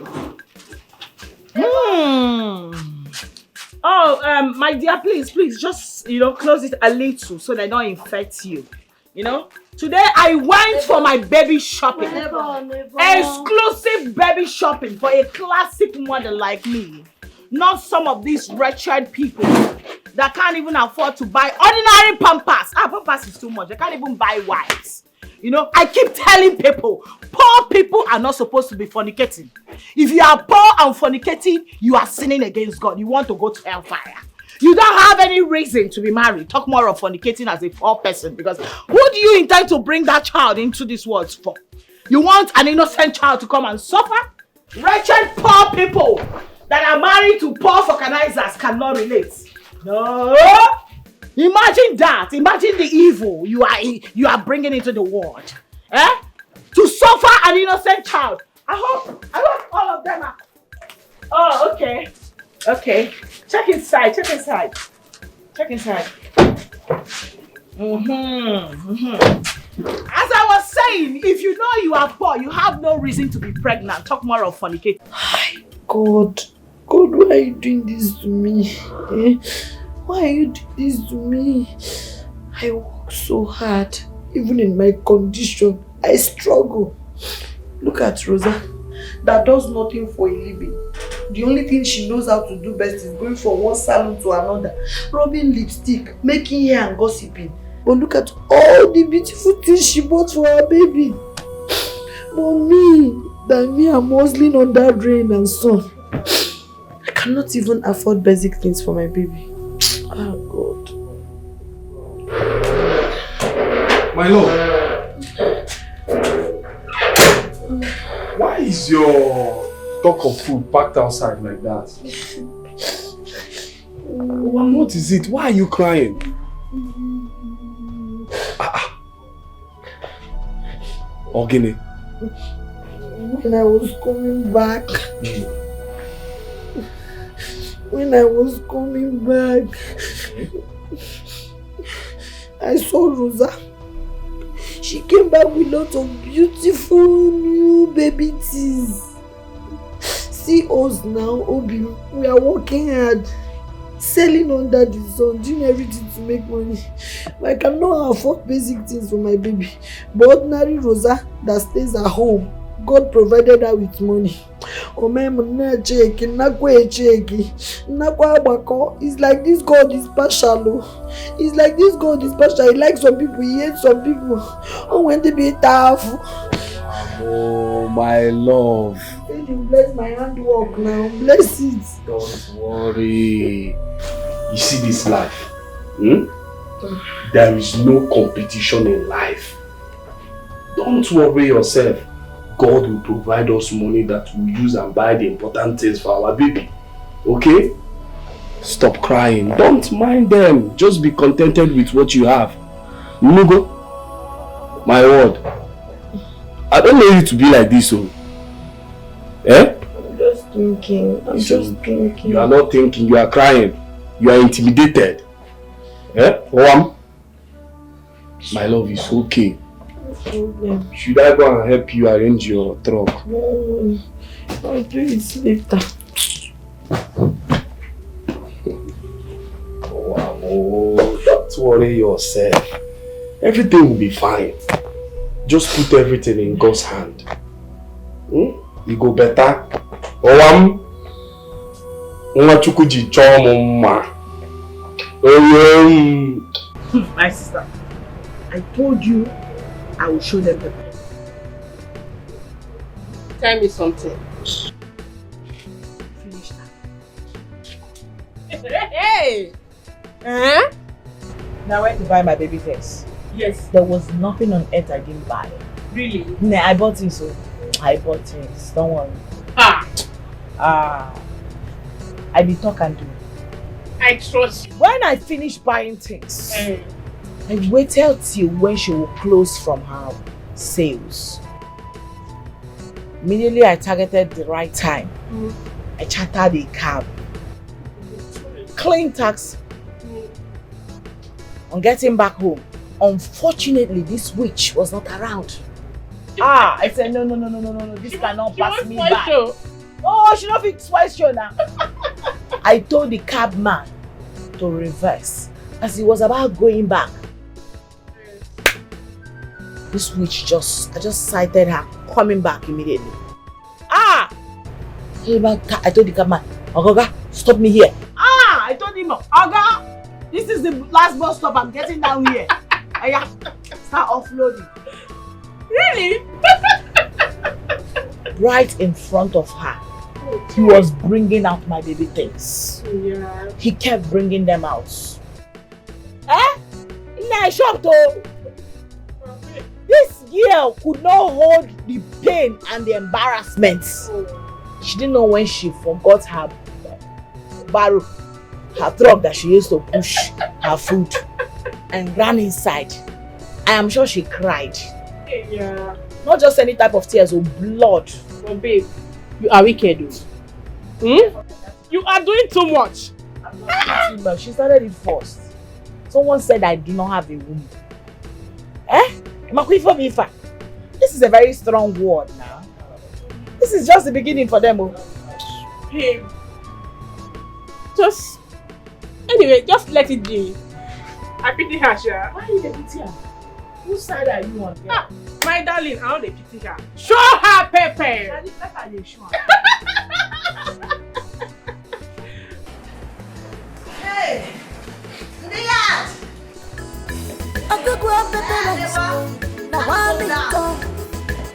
Oh, my dear, please, just, close it a little so they don't infect you. You know, today I went for my baby shopping. Exclusive baby shopping for a classic mother like me. Not some of these wretched people that can't even afford to buy ordinary Pampers. Pampers is too much. They can't even buy wipes. You know, I keep telling people, poor people are not supposed to be fornicating. If you are poor and fornicating, you are sinning against God. You want to go to hellfire. You don't have any reason to be married. Talk more of fornicating as a poor person, because who do you intend to bring that child into this world for? You want an innocent child to come and suffer? Wretched poor people that are married to poor vulcanizers cannot relate. No. Imagine that. Imagine the evil you are bringing into the world. To suffer an innocent child. I hope all of them are. Oh, okay. Okay. Check inside. As I was saying, if you know you are poor, you have no reason to be pregnant. Talk more of fornicating. God, why are you doing this to me? Why are you doing this to me? I work so hard. Even in my condition, I struggle. Look at Rosa, that does nothing for a living. The only thing she knows how to do best is going from one salon to another, rubbing lipstick, making hair and gossiping. But look at all the beautiful things she bought for her baby. But me, I'm hustling under rain and sun. I cannot even afford basic things for my baby. Oh God. My lord, why is your stock of food packed outside like that? What is it? Why are you crying? Ogini. When I was coming back, I saw Rosa. She came back with lots of beautiful new baby teeth. See us now, Obi. We are working hard, selling under the sun, doing everything to make money. I cannot afford basic things for my baby. But ordinary Rosa that stays at home, God provided her with money. It's like this God is partial. It's like this God is partial. He likes some people, he hates some people. Oh, when they be tough. Oh, my love. You bless my handwork now. Bless it. Don't worry. You see this life? There is no competition in life. Don't worry yourself. God will provide us money that we'll use and buy the important things for our baby. Okay? Stop crying. Don't mind them. Just be contented with what you have. Nugo, my word. I don't know you to be like this, oh. I'm just thinking. You are not thinking, you are crying. You are intimidated. My love is okay. Should I go and help you arrange your truck? No, I'll do it later. Don't worry yourself. Everything will be fine. Just put everything in God's hand. You go better. My sister, I told you I will show them the Tell me something. Finish now. Hey! Eh? Now I went to buy my baby things. Yes. There was nothing on earth I didn't buy. Really? Nah, I bought things, so I bought things. Don't worry. I be talk and do. I trust you. When I finished buying things, I waited till when she will close from her sales. Immediately I targeted the right time. I chartered a cab. Clean taxi. On getting back home, unfortunately this witch was not around. I said no, this cannot pass me by. Oh, she don't fix twice show now. I told the cab man to reverse as he was about going back. This witch I just sighted her coming back immediately. I told the cab man, Oga, stop me here. I told him, Oga, this is the last bus stop, I'm getting down here. Start offloading. Really? Right in front of her, he was bringing out my baby things. Yeah. He kept bringing them out. Nah, shocked though. This girl could not hold the pain and the embarrassment. She didn't know when she forgot her barrow, her truck that she used to push her food, and ran inside. I am sure she cried. Yeah. Not just any type of tears or blood. Oh babe, you are wicked. You are doing too much. She started it first. Someone said I do not have a womb. This is a very strong word now. This is just the beginning for them. Babe. Anyway, just let it be. I pity her, Sha. Why are you pity her? Whose side are you on? My darling, I don't pity her. Show her pepper. Hey, Liat! I go grab the balance. Now I'm in town.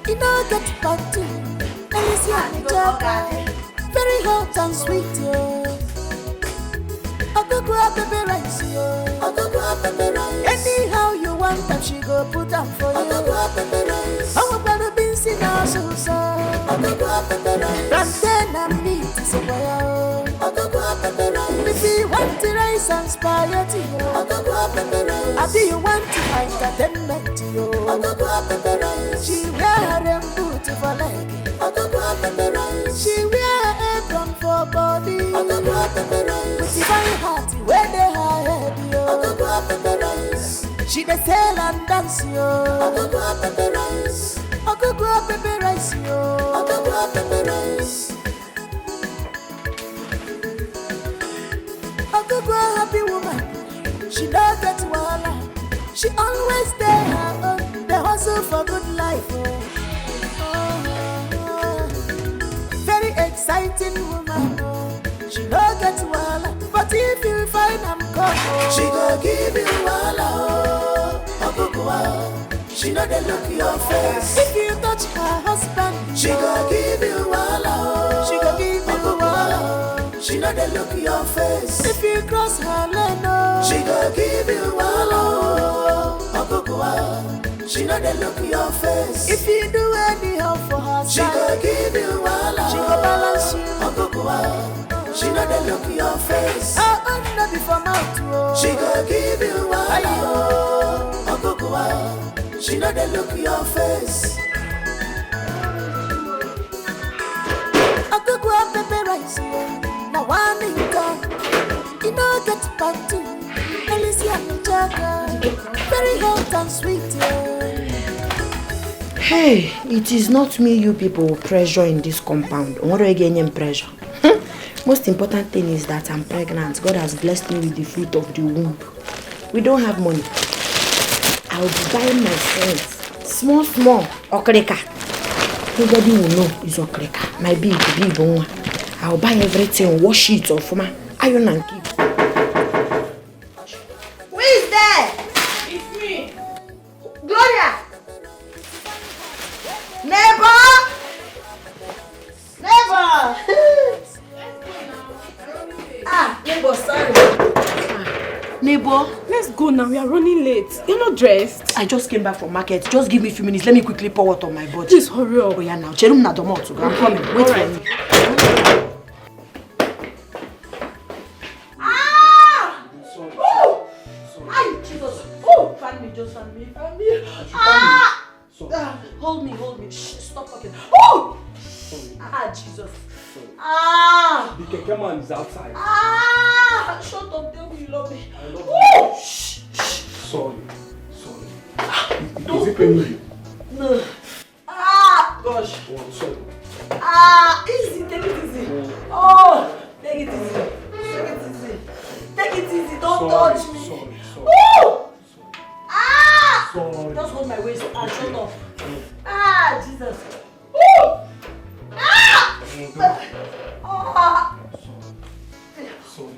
You know get back to. And it's your job. Very hot and sweet, I go grab the balance. I go grab the balance. Anyhow you want them, she go put them for you. I go grab the balance. I will better be seen now, so I go grab the balance. And then I'm neat to say, I go grab the balance. If you want to raise and inspire to you, I go grab the balance. I do you want to entertainment to you, I go grab the balance. She wear them boots for leg, I go grab the balance. She wear apron for body, I go grab the balance. With the very heart where they hide you, I go grab the balance. She dey sell and dance yo, I go grab the balance. I go grab the balance yo, I go grab the balance. I go grab happy woman, she don't get wahala. She always there her own, the hustle for good life. Very exciting woman, she don't get wahala. But if you find I'm gone, she go give you wahala. She know they look your face. If you touch her husband, she go give you wahala. She go give you wahala. She know they look your face. If you cross her lane, she go give you wahala. She know they look your face. If you do anyhow for her, she go give you wahala. She go balance you. She know they look your face. Oh, no before mouth. She go give you wahala. She know they look your face. I go grab baby rice. Now one income. You know get back to. Alicia Jaga. Very hot and sweet. Hey, it is not me you people pressure in this compound. What are you getting pressure? Most important thing is that I'm pregnant. God has blessed me with the fruit of the womb. We don't have money. I'll be buying my friends small okreka. Nobody will know it's okreka. My big one. I'll buy everything, wash it off my iron and keep. Who is there? It's me. Gloria! Neighbor! Neighbor, let's go now. We are running late. You're not dressed. I just came back from market. Just give me a few minutes. Let me quickly pour water on my body. Please hurry up. Oh yeah, now. Cherum na domoto. I'm coming. Wait for me. Hold me. Shh, stop talking. Oh! Jesus. The keke man is outside. Shut up, tell me you love me. I love you. Shh. Sorry. Is it paining you? No. Gosh. Oh, sorry. Easy, take it easy. Oh, take it easy. Take it easy, don't touch me. Sorry. Woo! Sorry. Just hold my waist and shut up. Jesus. Woo! Sorry.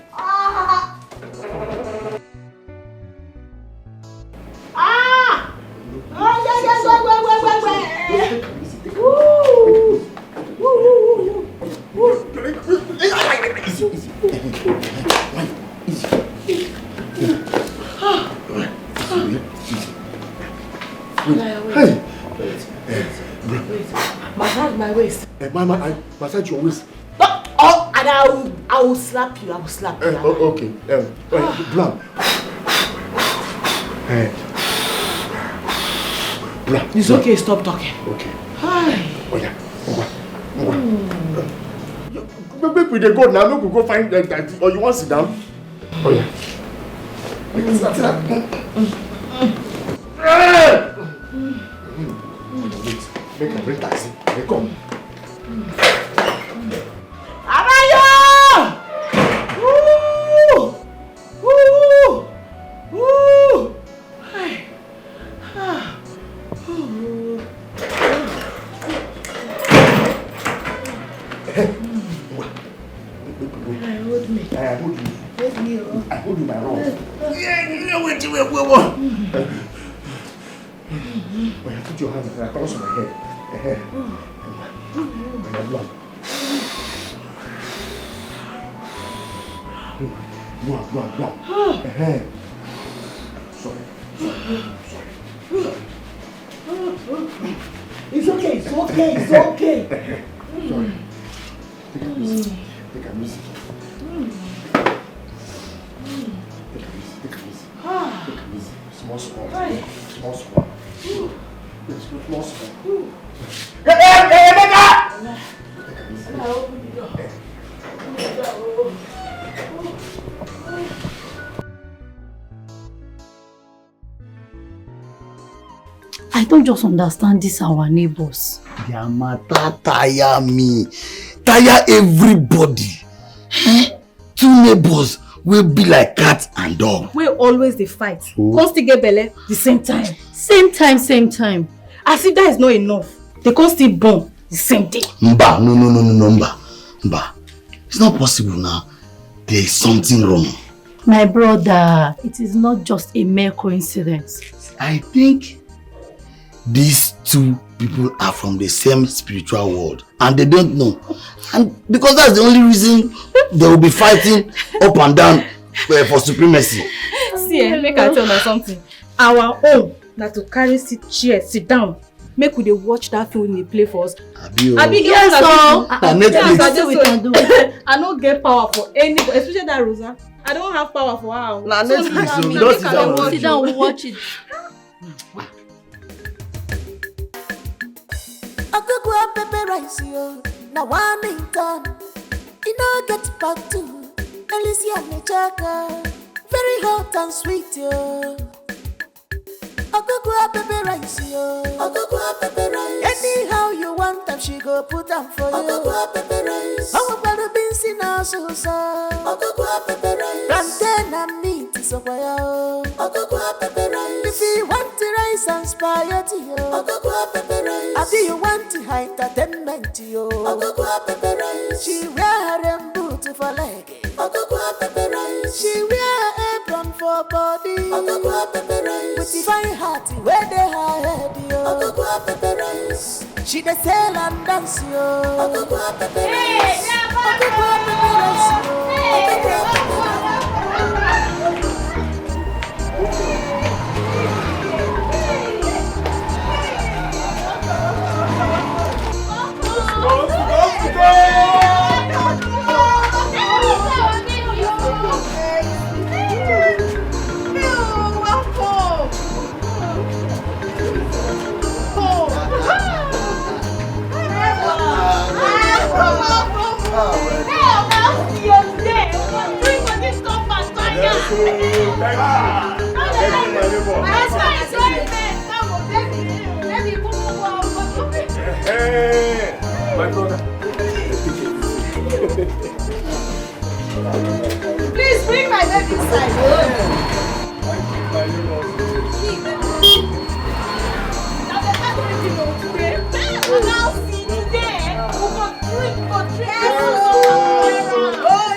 Massage my waist. Massage your waist. Oh, and I will slap you. Okay. Blam. Blam. It's okay, stop talking. Okay. Hi. Oh yeah. Maybe we dey go now. Maybe we go find that. Or you want to sit down? Oh yeah. Sit down. Make a break taxi. They come. Arayo! Woo! Woo! Woo! Hi. Hold me. I hold you. Hold me. I hold you my rod. Wait. Put your hand across my head. Blam. Sorry. It's okay. Sorry. Take a easy. Small. I don't just understand this our neighbors. Their matter tire me. Tire everybody. Two neighbors will be like cat and dog. We always they fight. Can't still get belle the same time. Same time. As if that is not enough. They can't still born the same day. Mba, no, Mba. It's not possible now. There is something wrong. My brother, it is not just a mere coincidence. I think these two people are from the same spiritual world and they don't know. And because that's the only reason they will be fighting up and down for supremacy. See, make I tell you something. Our own, not to carry sit down. Make we watch that film they play for us. Yes, we can do. I don't get power for anybody, especially that Rosa. I don't have power for her. Nah, Netflix, so we don't sit down, we watch it. Akugwa pepper rice yo, na one in town. You know get back to Alicia Nechaka, very hot and sweet yo. Akugwa pepper rice yo, Akugwa pepper rice. Anyhow you want them, she go put them for you. Akugwa pepper rice. Our brother beans in our sauce. Akugwa pepper rice. Plantain and meat is a fire. Akugwa pepper rice. If you want the rice and spaghetti yo, Akugwa pepper rice. If you want the entertainment yo, Akugwa pepper rice. She wear her boot for leg. Akugwa pepper rice. She wear apron for body. Akugwa pepper rice. With the fine heart where they her head yo. Akugwa pepper rice. She dey sell and dance yo. Akugwa pepper rice. Akugwa pepper rice yo. Akugwa pepper rice. Hey, my brother. Please bring my baby inside. Now sit there. We go drink. Oh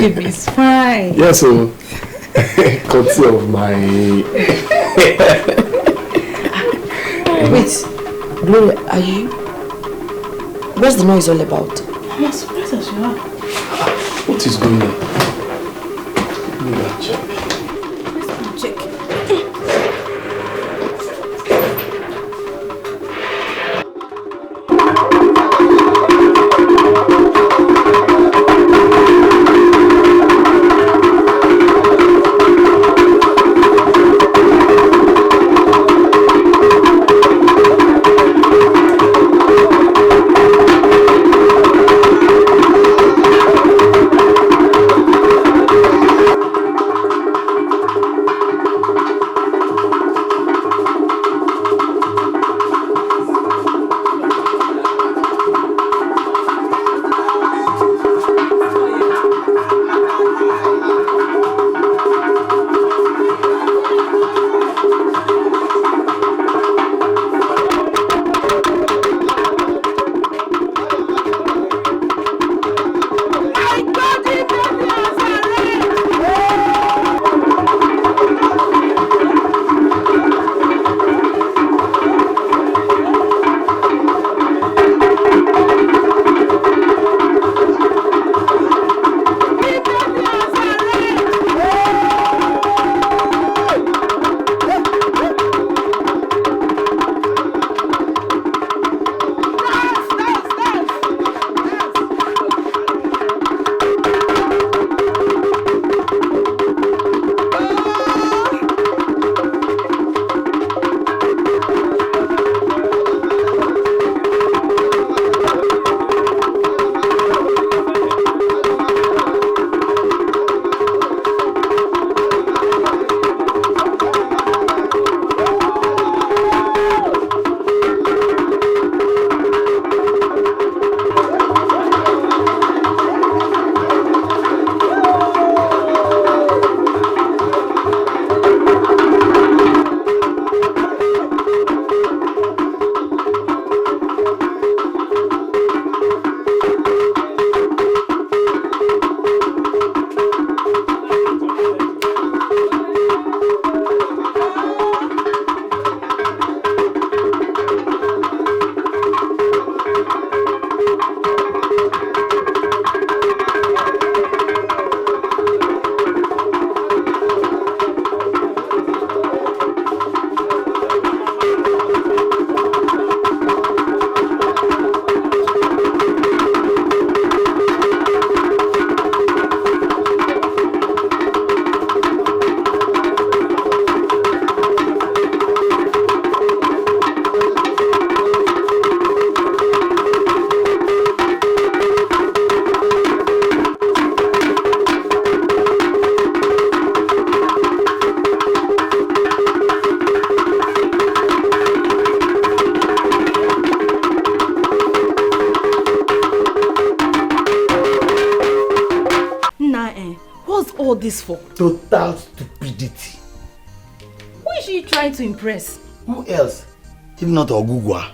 babe is fine. Yes, so courtesy of my. Wait, Gloria, are you? What's the noise all about? I'm as surprised as you are. What is going on? Let me go check. Check. all this for? Total stupidity. Who is she trying to impress? Who else? If not Ogugwa.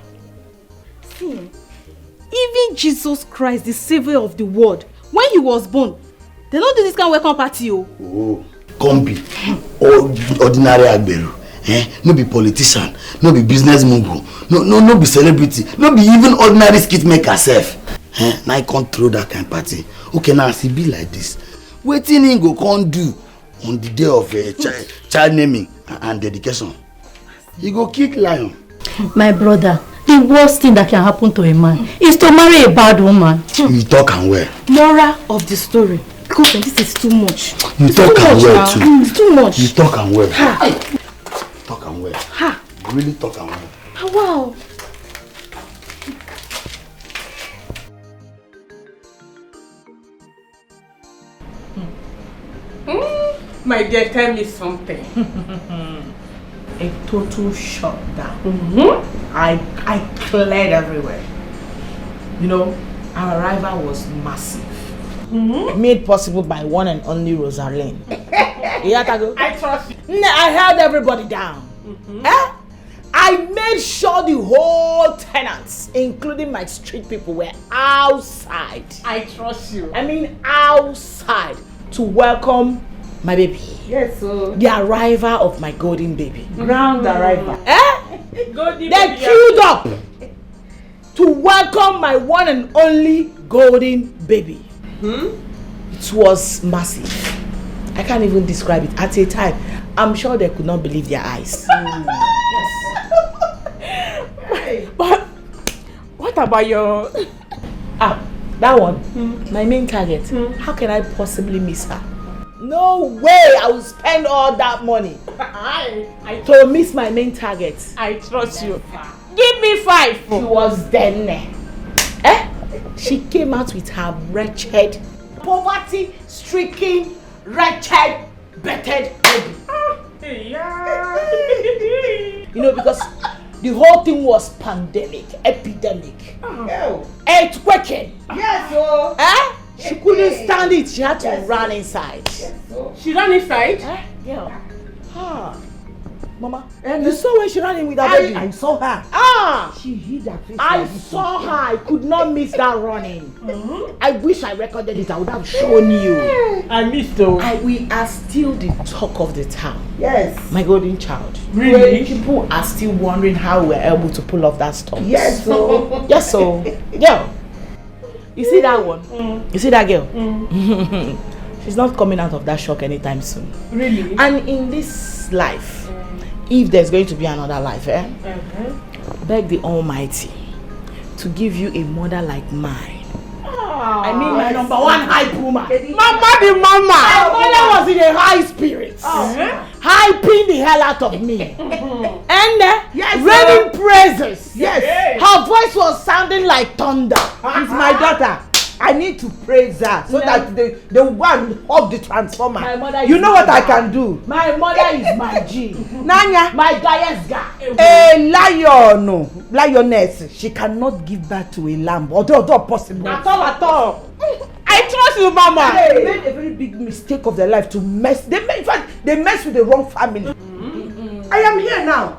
See, even Jesus Christ, the Savior of the world, when he was born, they don't do this kind of welcome party. Oh, combi. Ordinary agberu. No be politician, no be business mogul, no be celebrity, no be even ordinary skit maker self. Now I can't throw that kind of party. Okay, now see be like this. Wetin he go can't do on the day of child naming and dedication? He go kick lion. My brother, the worst thing that can happen to a man is to marry a bad woman. You talk and well. Moral of the story. Because this is too much. You talk and well too. It's too much. You talk and well. Ha. Talk and well. Ha. You really talk and well. Wow. My dear, tell me something. A total shutdown. I cleared everywhere. You know, our arrival was massive. Made possible by one and only Rosaline. I trust you. I held everybody down. I made sure the whole tenants, including my street people, were outside. I trust you. I mean outside. to welcome my baby. Yes, so. The arrival of my golden baby. Ground arrival. Golden they queued up to welcome my one and only golden baby. It was massive. I can't even describe it. At a time, I'm sure they could not believe their eyes. Yes. But what about your... that one, my main target. How can I possibly miss her? No way I will spend all that money to miss my main target. I trust you. Give me 5. She was then. She came out with her wretched, poverty-stricken, wretched, battered baby. You know, because the whole thing was pandemic, epidemic, earthquake. Yes, so. She couldn't stand it. She had to run inside. Yes, so. She ran inside? Yeah. Mama, you saw when she ran in with her baby? I saw her. She hid her face. I saw her. I could not miss that running. I wish I recorded it. I would have shown you. I missed though. We are still the talk of the town. Yes. My golden child. Really? People are still wondering how we're able to pull off that stunt. Yes, so. Yes, so. Girl. You see that one? You see that girl? She's not coming out of that shock anytime soon. Really? And in this life, if there's going to be another life, beg the Almighty to give you a mother like mine. I mean my number one hype woman. Mama the mama! My mother was in a high spirit. Hyping the hell out of me. And raining praises. Yes. Her voice was sounding like thunder. It's my daughter. I need to praise her so that they will go and hug the transformer. My mother you is know what my I can do? My mother is my G. Nanya. My highest guy. A lioness, she cannot give birth to a lamb. Although possible. At all. I trust you, Mama. They made a very big mistake of their life to mess. In fact, they messed with the wrong family. I am here now.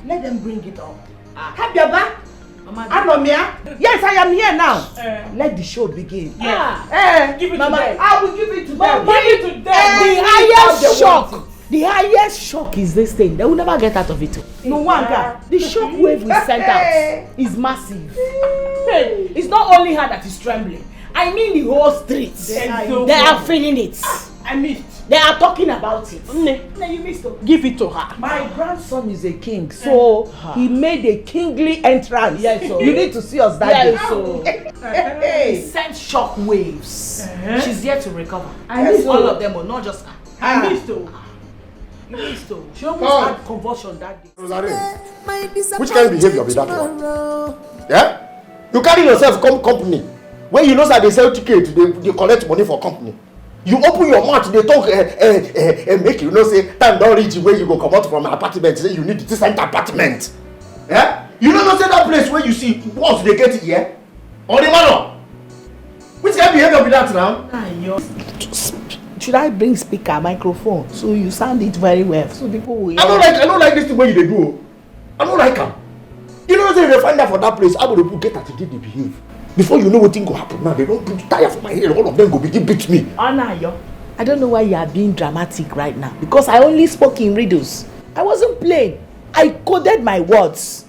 Let them bring it up. Habiaba. Anomia. Yes, I am here now. Let the show begin. Give it Mama, to them. I will give it to them. Give it to them. The highest shock is this thing. They will never get out of it. No wonder. The shock wave we sent out is massive. It's not only her that is trembling. I mean the whole streets. They are feeling it. I missed. They are talking about it. You missed it. Give it to her. My grandson is a king, so he made a kingly entrance. Yes, so. You need to see us that day. Yes, so. He sent shock waves. She's yet to recover. I missed all of them, but not just her. I missed you. You missed her. She almost had convulsion that day. Which kind of behavior be that one? Yeah? You carry yourself come company. When you know that they sell ticket, they collect money for company. You open your mouth, they talk, make you know say time don't reach where you go come out from an apartment. Say you need this apartment. Yeah? You know say that place where you see once they get it here, or the manor. Which kind of behavior be that now? Should I bring speaker, microphone, so you sound it very well, so people will hear? I don't like this thing where you do. I don't like them. You know say they find out for that place. How would people get at it? They behave. Before you know what thing go happen now, they don't put tire for my head. All of them go begin beat me. I don't know why you are being dramatic right now. Because I only spoke in riddles. I wasn't playing. I coded my words.